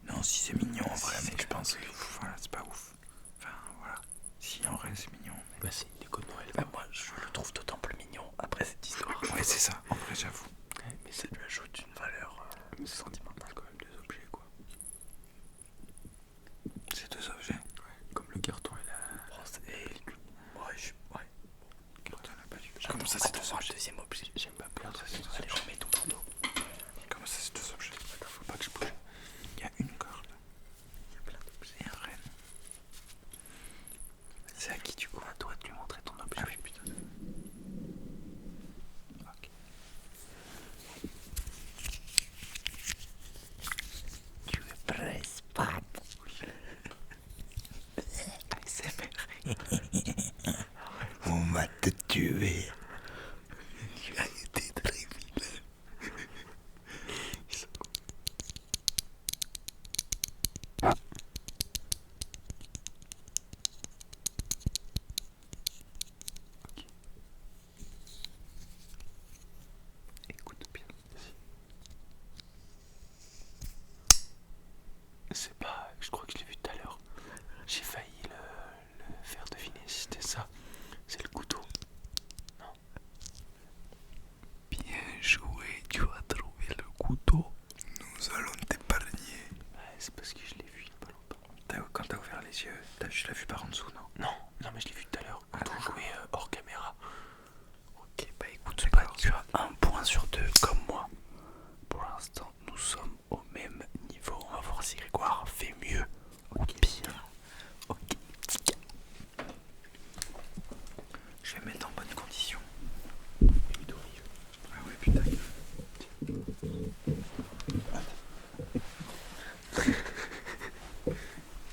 Non, si c'est mignon en vrai, mais je pense que voilà, c'est pas ouf. Enfin, voilà. Si en vrai, c'est mignon. Mais... Bah, c'est une déco de Noël. Bah, moi, je le trouve d'autant plus mignon après cette histoire. Ouais, c'est ça, en vrai, j'avoue. Ouais, mais ça lui ajoute une valeur sentimentale. Quand même des objets, quoi. C'est deux objets. Ouais, comme le carton et la. Ouais. Comment ça, c'est deux le objets? deuxième objet. J'aime pas perdre ça, c'est Allez, remets ton bandeau. Comment ça, c'est deux objets? Attends, faut pas que je bouge. Il y a une corde. Il y a plein d'objets. Et un renne. C'est à qui du coup? À toi de lui montrer ton objet. Ah oui, putain. Ok. Tu es prêt, Spad? On va te tuer. Tu as été très vilain. Écoute bien. C'est pas. Je crois que je l'ai vu tout à l'heure. J'ai failli le faire deviner si c'était ça. C'est le couteau. Non. Bien joué, tu as trouvé le couteau. Nous allons t'épargner. Ouais, c'est parce que je l'ai vu il y a pas longtemps. Quand t'as ouvert les yeux, tu l'as vu par en dessous, non? Non, mais je l'ai vu tout à l'heure. Quand on jouait hors caméra. Ok, bah écoute, Spad, tu as 1 point sur 2 comme moi. Pour l'instant, nous sommes au même niveau. On va voir si Grégoire fait mieux ou pire. Ok. Je vais mettre en bonne condition. Huile d'olive. Ah ouais, putain.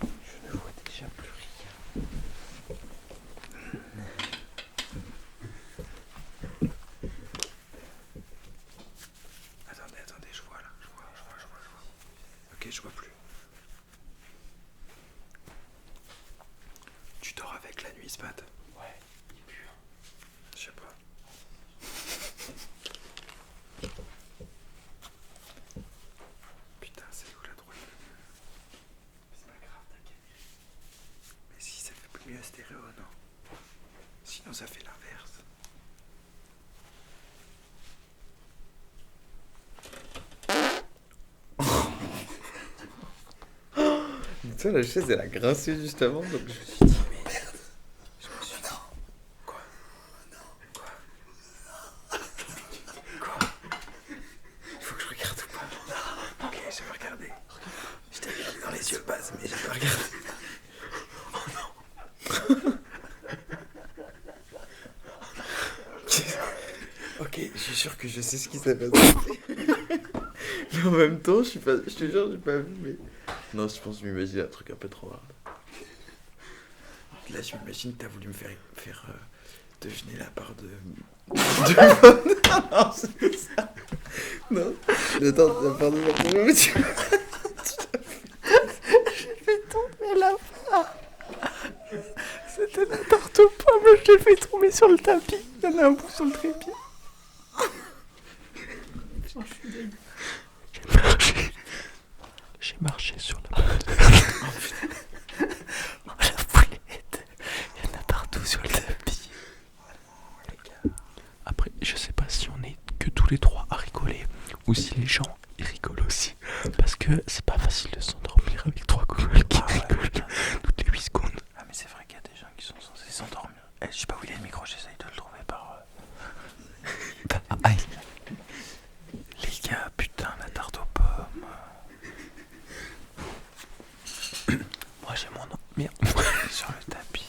Je ne vois déjà plus rien. Attendez, je vois là. Je vois. Ok, je vois plus. Tu dors avec la nuit, Spad? Ouais, il pue. Je sais pas. Putain, c'est où la droite? C'est pas grave, t'inquiète. Mais si, ça fait plus mieux stéréo, non? Sinon, ça fait l'inverse. Putain, la chaise elle a grincé juste avant, donc je me suis dit merde. Je me suis dit. Quoi? Il faut que je regarde ou pas? Ok, je vais regarder. Je t'ai regardé dans les yeux de base, mais j'ai pas regardé. Ok, je suis sûr que je sais ce qui s'est passé. Mais en même temps, je te jure, j'ai pas vu, mais. Non, je pense que je m'imagine un truc un peu trop rare. Là, je m'imagine que t'as voulu me faire deviner la part de. Non, c'est ça. Non. Attends, la part de mon J'ai fait tomber la part. C'était la tarte aux pommes, je l'ai fait tomber sur le tapis. Il y en a un bout sur le trépied. J'ai marché sur la Oh, la boulette. Il y en a partout sur le tapis. Après, je sais pas si on est que tous les trois à rigoler ou si les gens ils rigolent aussi. Parce que c'est pas facile de s'endormir avec trois gougoles qui rigolent toutes les 8 secondes. Ah, mais c'est vrai qu'il y a des gens qui sont censés s'endormir. Je sais pas où il est le micro, j'essaye de le trouver par. Aïe. Les gars, putain, la tarte aux pommes. Moi j'ai mon nom. Merde. Sur le tapis.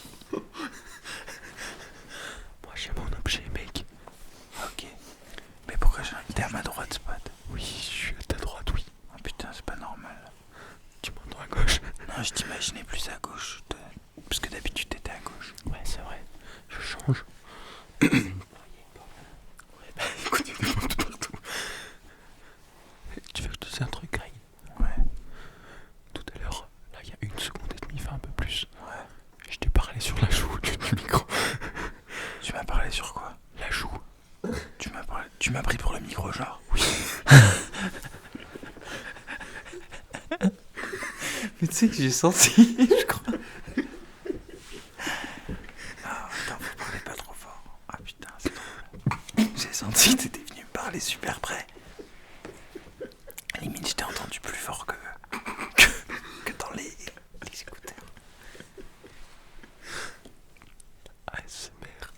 mange. Écoute, il y a des pommes de partout. Tu veux que je te dise un truc, Greg? Ouais. Tout à l'heure, là, il y a 1 seconde et demie, enfin un peu plus. Ouais. Je t'ai parlé sur la joue du micro. Tu m'as parlé sur quoi? La joue. Tu m'as pris pour le micro, genre? Oui. Mais tu sais que j'ai senti, je crois. Ah, attends, faut parler pas trop fort. Ah putain, c'est drôle. J'ai senti que t'étais venu me parler super près. Limite, je t'ai entendu plus fort que dans les écouteurs. ASMR.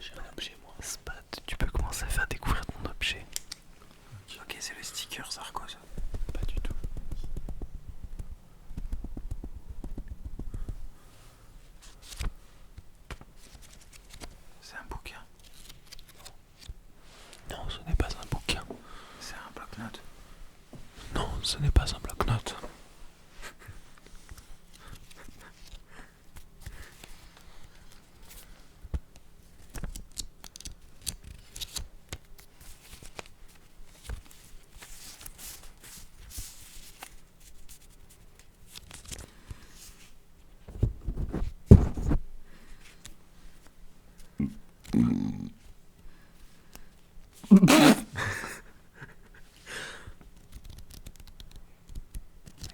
J'ai un objet, moi. Spat, tu peux commencer à faire découvrir ton objet. Ok, c'est le sticker Sarko, ça. Pas du tout. C'est un bouquin. Non, ce n'est pas un bouquin. C'est un bloc-notes. Non, ce n'est pas un bloc-notes.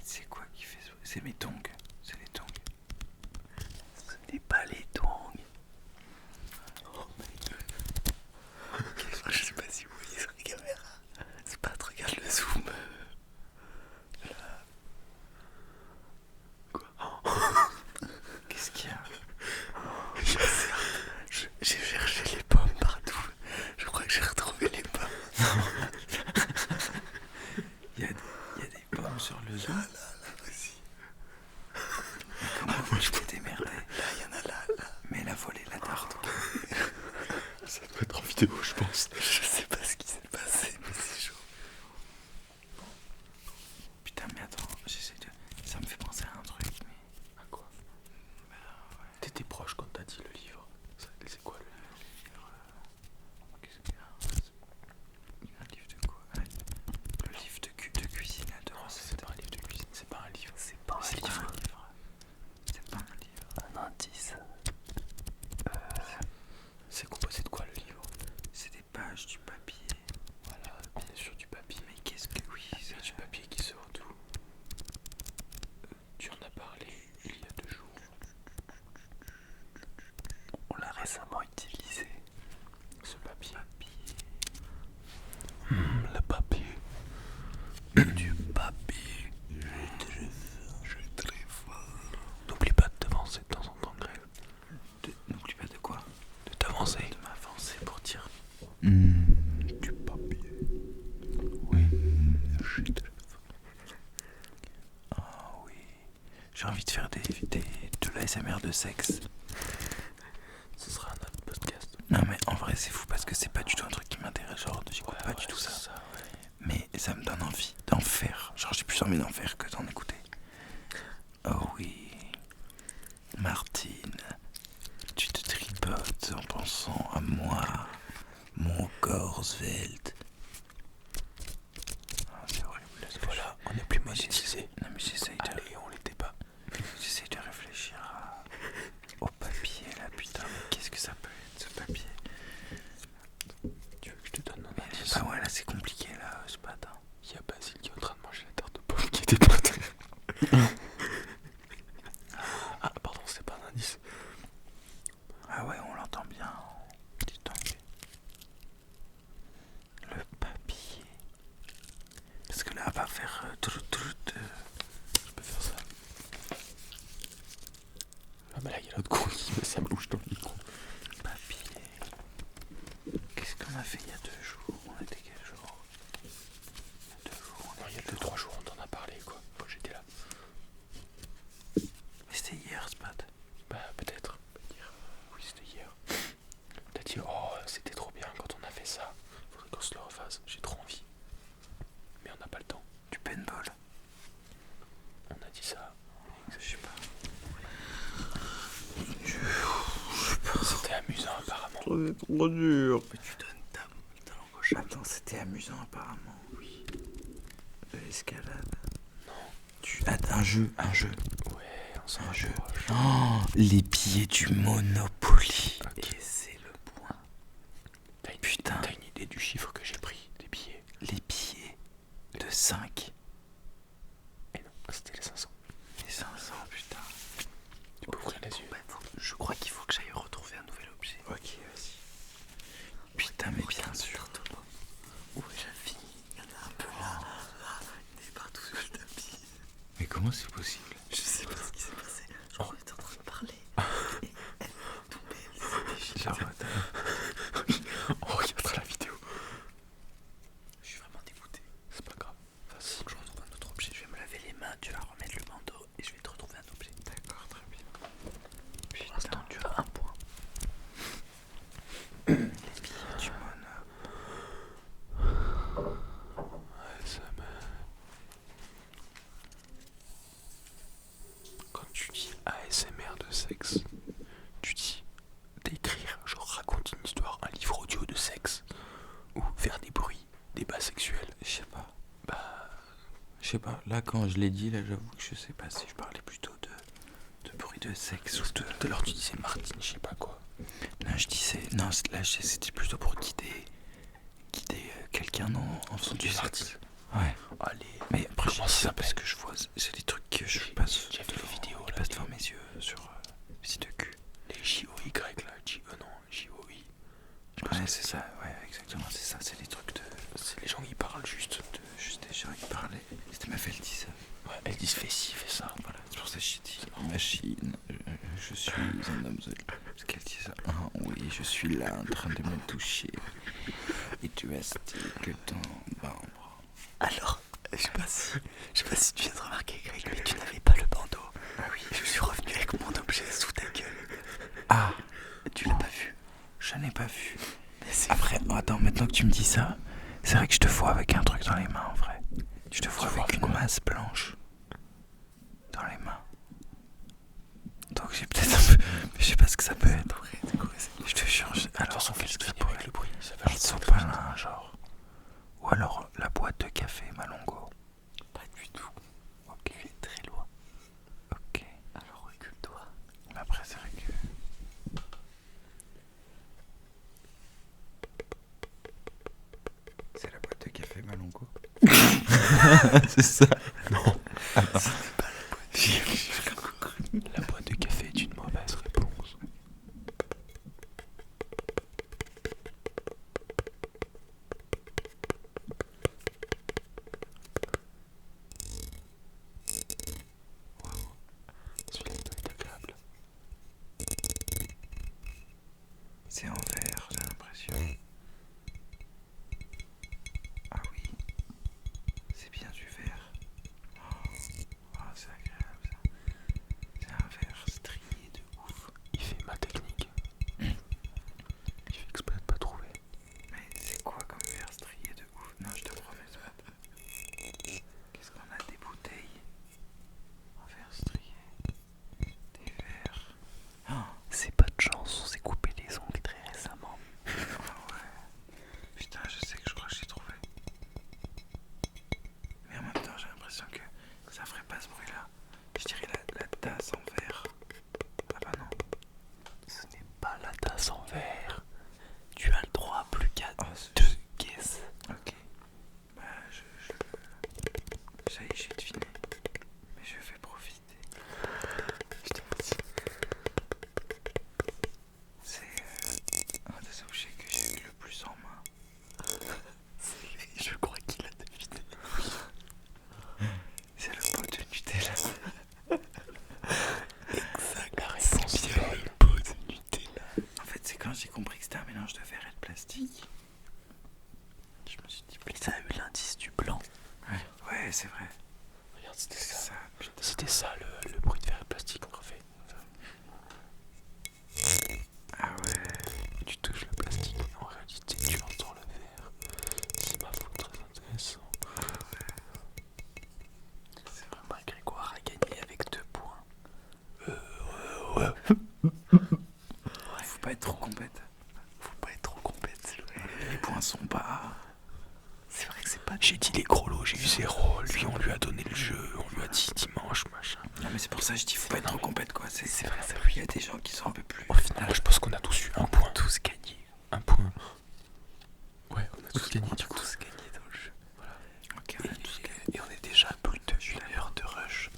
C'est quoi qui fait ça? C'est mes tongs. C'est les tongs. Ce n'est pas les tongs. Oh my god. Je sais pas si vous voyez sur la caméra. C'est pas, regarde le zoom. Là. Quoi? Qu'est-ce qu'il y a? J'ai cherché les pommes partout. Je crois que j'ai retrouvé les pommes. Il y a des pommes sur le zoom. Là aussi. Comment je peux démerder? Là, il y en a là. Mais elle a volé la tarte. Ça doit être en vidéo, je pense. Je sais pas ce qui s'est passé, mais c'est chaud. Putain, mais attends, ça me fait penser à un truc, mais... À quoi? T'étais proche quand t'as dit le livre. C'est quoi le livre? Qu'est-ce qu'il y a? Un livre de quoi? Le livre de cuisine de recettes. C'est pas un livre de cuisine, c'est pas un livre. C'est pas un livre. C'est pas un livre. Un indice. C'est composé de quoi le livre? C'est des pages, du papier. Voilà, on est sur du papier. Mais qu'est-ce que oui, C'est du papier qui sort d'où? Tu en as parlé il y a 2 jours. on l'a récemment utilisé. Ce papier. Le papier. Du papier. Je suis très fort. N'oublie pas de t'avancer de temps en temps, Greg. N'oublie pas de quoi? De t'avancer. De m'avancer pour dire Du papier. oui, je suis très fort. Ah oui. J'ai envie de faire de l'ASMR de sexe. Ce sera un autre podcast. Non mais en vrai c'est fou parce que c'est pas du tout un truc qui m'intéresse, genre j'écoute pas du tout ça. Mais ça me donne envie d'en faire, genre j'ai plus envie d'en faire que d'en écouter. Oh oui, Martine, tu te tripotes en pensant à moi, mon corps svelte. Ah, c'est horrible. Voilà, on n'est plus monétisé. Non mais j'essaye Allez, on l'était pas. de réfléchir au papier là, putain, mais qu'est-ce que ça peut être ce papier? Tu veux que je te donne un indice? Bah ouais là c'est compliqué là, ce matin. Il y a Basile qui est en train de manger la tarte de pomme qui était pas très... Ah, pardon, c'est pas un indice. Ah ouais, on l'entend bien. Dis donc. Le papier. Parce que là, on va faire Je peux faire ça. Ah bah là, il y a l'autre con qui met sa bouche dans le micro. papier. Qu'est-ce qu'on a fait il y a 2 jours? On était quel jour? Il y a 2 jours. Non, il y a 2-3 jours, on t'en a parlé, quoi, quand j'étais là. Mais c'était hier, ce pat. Bah, peut-être. Hier. Oui, c'était hier. T'as dit, oh, c'était trop bien quand on a fait ça. Faudrait qu'on se le refasse. J'ai trop envie. on n'a pas le temps. Du paintball. On a dit ça. Je sais pas. C'était amusant apparemment. C'est trop dur. Mais tu donnes ta langue au chat. Attends, c'était amusant apparemment. Oui. De l'escalade. Non. Un jeu. Ouais, on s'en Un jeu. rapproche. Oh, les billets du Monopoly. Et c'est le point. Putain. T'as une idée du chiffre que j'ai pris des billets? Les billets de 5. Et non, c'était les 500. Les 500, putain. Tu peux ouvrir les yeux. Bah, je crois qu'il faut que j'aille retrouver un nouvel objet. Ok, vas-y. Putain, mais bien sûr. Ouais, j'ai fini. Il y en a un peu là. Il est partout sur le tapis. Mais comment c'est possible? Je sais pas ce qui s'est passé. Genre, on était en train de parler. Et elle est tombée, elle s'est déchirée. Genre, On regardera la vidéo. Je suis vraiment dégoûté. C'est pas grave. Faut que je retrouve un autre objet. Je vais me laver les mains, tu vas remettre le bandeau et je vais te retrouver un objet. d'accord, très bien. Pour l'instant, tu as un point. Les billets du Monopoly. Quand tu dis ASMR de sexe, tu dis d'écrire, genre raconte une histoire, un livre audio de sexe, ou faire des bruits, des bas sexuels. Je sais pas. Bah, Je sais pas. Là, quand je l'ai dit, là, j'avoue que je sais pas si je parlais plutôt de bruit de sexe ou de. tout à l'heure tu disais Martine, je sais pas quoi. Non, je disais. Non, là, c'était plutôt pour guider quelqu'un en faisant du sexe. Ouais. Allez, Mais après, je comment dis ça ça parce s'appelle? que je vois. C'est des trucs que je passe. J'ai vu les vidéos qui là. passent devant mes yeux sur les sites de cul. Les JOY là, non, JOI. Ouais, c'est ça. Ouais, exactement. C'est ça. C'est des trucs de. C'est les gens qui parlent juste. Juste des gens qui parlaient. C'était ma fille, elle dit ça. Ouais, elles disent fais ci, fais ça. Voilà, c'est pour ça que j'ai dit machine, je suis un homme seul. Parce qu'elle dit ça. Ah, oui, je suis là en train de me toucher. Et tu que ton membre. Alors, je sais pas si tu viens de remarquer, Greg, mais tu n'avais pas le bandeau. Ah oui. Je suis revenu avec mon objet sous ta gueule. Ah, Tu l'as pas vu? je n'ai pas vu. Mais c'est Après, attends, maintenant que tu me dis ça, c'est vrai que je te vois avec un truc dans les mains en vrai. Je te vois avec une masse blanche dans les mains. Donc j'ai peut-être un peu. Mais je sais pas ce que ça peut être. Je te jure. De toute Alors, façon, qu'est-ce que ça avec pourrait le être? bruit, ça va Un juste sopalin, genre. Ou alors la boîte de café Malongo. pas du tout. Ok. Tu es très loin. Ok. Alors recule-toi. Mais après, c'est vrai que. C'est la boîte de café Malongo. C'est ça. Non. Ce La boîte de café est une mauvaise réponse. Celui-là doit être agréable. C'est en verre, j'ai l'impression. Ah oui. C'est bien du verre. Oh, c'est agréable ça. C'est un verre strié de ouf. Il fait ma technique. Il fait exprès de pas trouver. Mais c'est quoi comme verre strié de ouf? Non, je te promets, c'est pas. Qu'est-ce qu'on a? Des bouteilles en verre strié. Des verres. Ah, C'est pas de chance, on s'est coupé les ongles très récemment. ah ouais. Putain, je sais que je crois que j'ai trouvé. Mais en même temps, j'ai l'impression que ça ferait pas ce bruit-là. Je dirais la tasse en verre. Ah bah non. Ce n'est pas la tasse en verre. Tu as le droit à plus qu'à Ah, 2 guesses. ok. Bah, ça y est, j'ai deviné. Mais je vais profiter. Je t'ai dit. C'est un des objets que j'ai eu le plus en main. Je crois qu'il a deviné. C'est le pot de Nutella. Exact. La réponse C'est est bien bonne. le pot de Nutella. En fait, c'est quand j'ai compris que c'était un mélange de verre et de plastique. Je me suis dit, Mais ça a eu l'indice du blanc. ouais, c'est vrai. Regarde, c'était C'est ça. ça, putain. C'était ça le bruit de verre et plastique qu'on refait. Ah ouais. Tu touches le plastique, mais en réalité tu entends le verre. C'est ma faute, très intéressant. J'ai dit les gros lots, j'ai eu 0. Lui, on lui a donné le jeu, on lui a dit dimanche, machin. Non, mais c'est pour ça que je dis, faut pas être trop compète, quoi. C'est vrai, c'est Il y a des gens qui sont un peu plus. Au final, moi, je pense qu'on a tous eu un point. Tous gagné. Un point. Ouais, on a tous gagné du coup. Tous gagné dans le jeu. Voilà. Ok, Et on est déjà à plus de 1 heure de rush.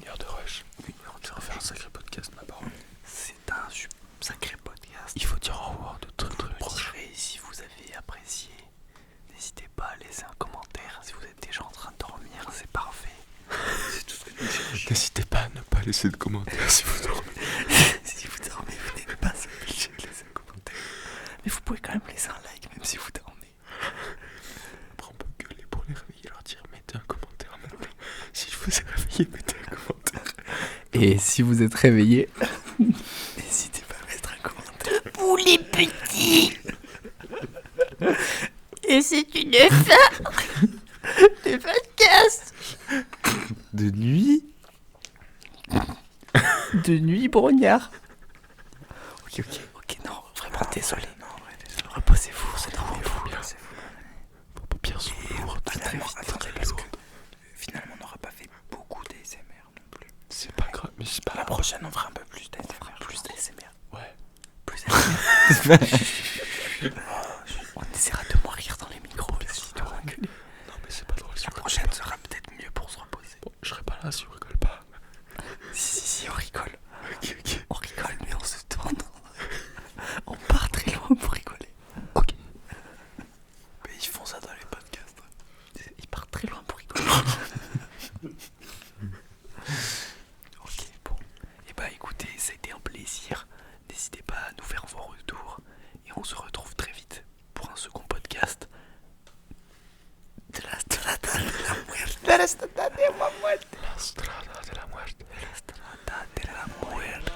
1 heure de rush. 1 heure de rush. Faire un sacré podcast, ma parole. C'est un sacré podcast. Il faut dire au revoir de très très Le proche. direz si vous avez apprécié. N'hésitez pas à laisser un commentaire. Si vous êtes déjà en train de dormir, c'est parfait. c'est tout ce que nous cherchons. N'hésitez pas à ne pas laisser de commentaires si vous dormez. Si vous dormez, vous n'êtes pas obligé de laisser un commentaire. Mais vous pouvez quand même laisser un like, même si vous dormez. Après, on peut gueuler pour les réveiller, leur dire mettez un commentaire maintenant. Si je vous ai réveillé, mettez un commentaire. Et si vous êtes réveillé, n'hésitez pas à mettre un commentaire. Pour les petits. Et c'est une fin de podcast. De nuit. De nuit, brognard. Ok, non, vraiment désolé. Non, en vrai, désolé. Reposez-vous, Faut pas bien se lourd. Finalement, attendez, parce que finalement, on n'aura pas fait beaucoup d'ASMR non plus. C'est pas grave, mais c'est pas La prochaine, on fera un peu plus d'ASMR. Plus d'ASMR. Ouais. Plus d'ASMR. On essaiera de moins rire dans les micros. Non, mais c'est pas drôle si La on rigole prochaine pas. sera peut-être mieux pour se reposer. Bon, je serai pas là si on rigole pas. Si, on rigole. Ok. On rigole, mais on se tourne. On part très loin pour rigoler. Ok. Mais ils font ça dans les podcasts. Ils partent très loin pour rigoler. Ok, bon. Et bah écoutez, ça a été un plaisir. N'hésitez pas à nous faire vos retours. Et on se retrouve très vite pour un second podcast. De la Strada de la Muerte. De la Strada de la Muerte. La strada de la muerte. De la Strada de la Muerte.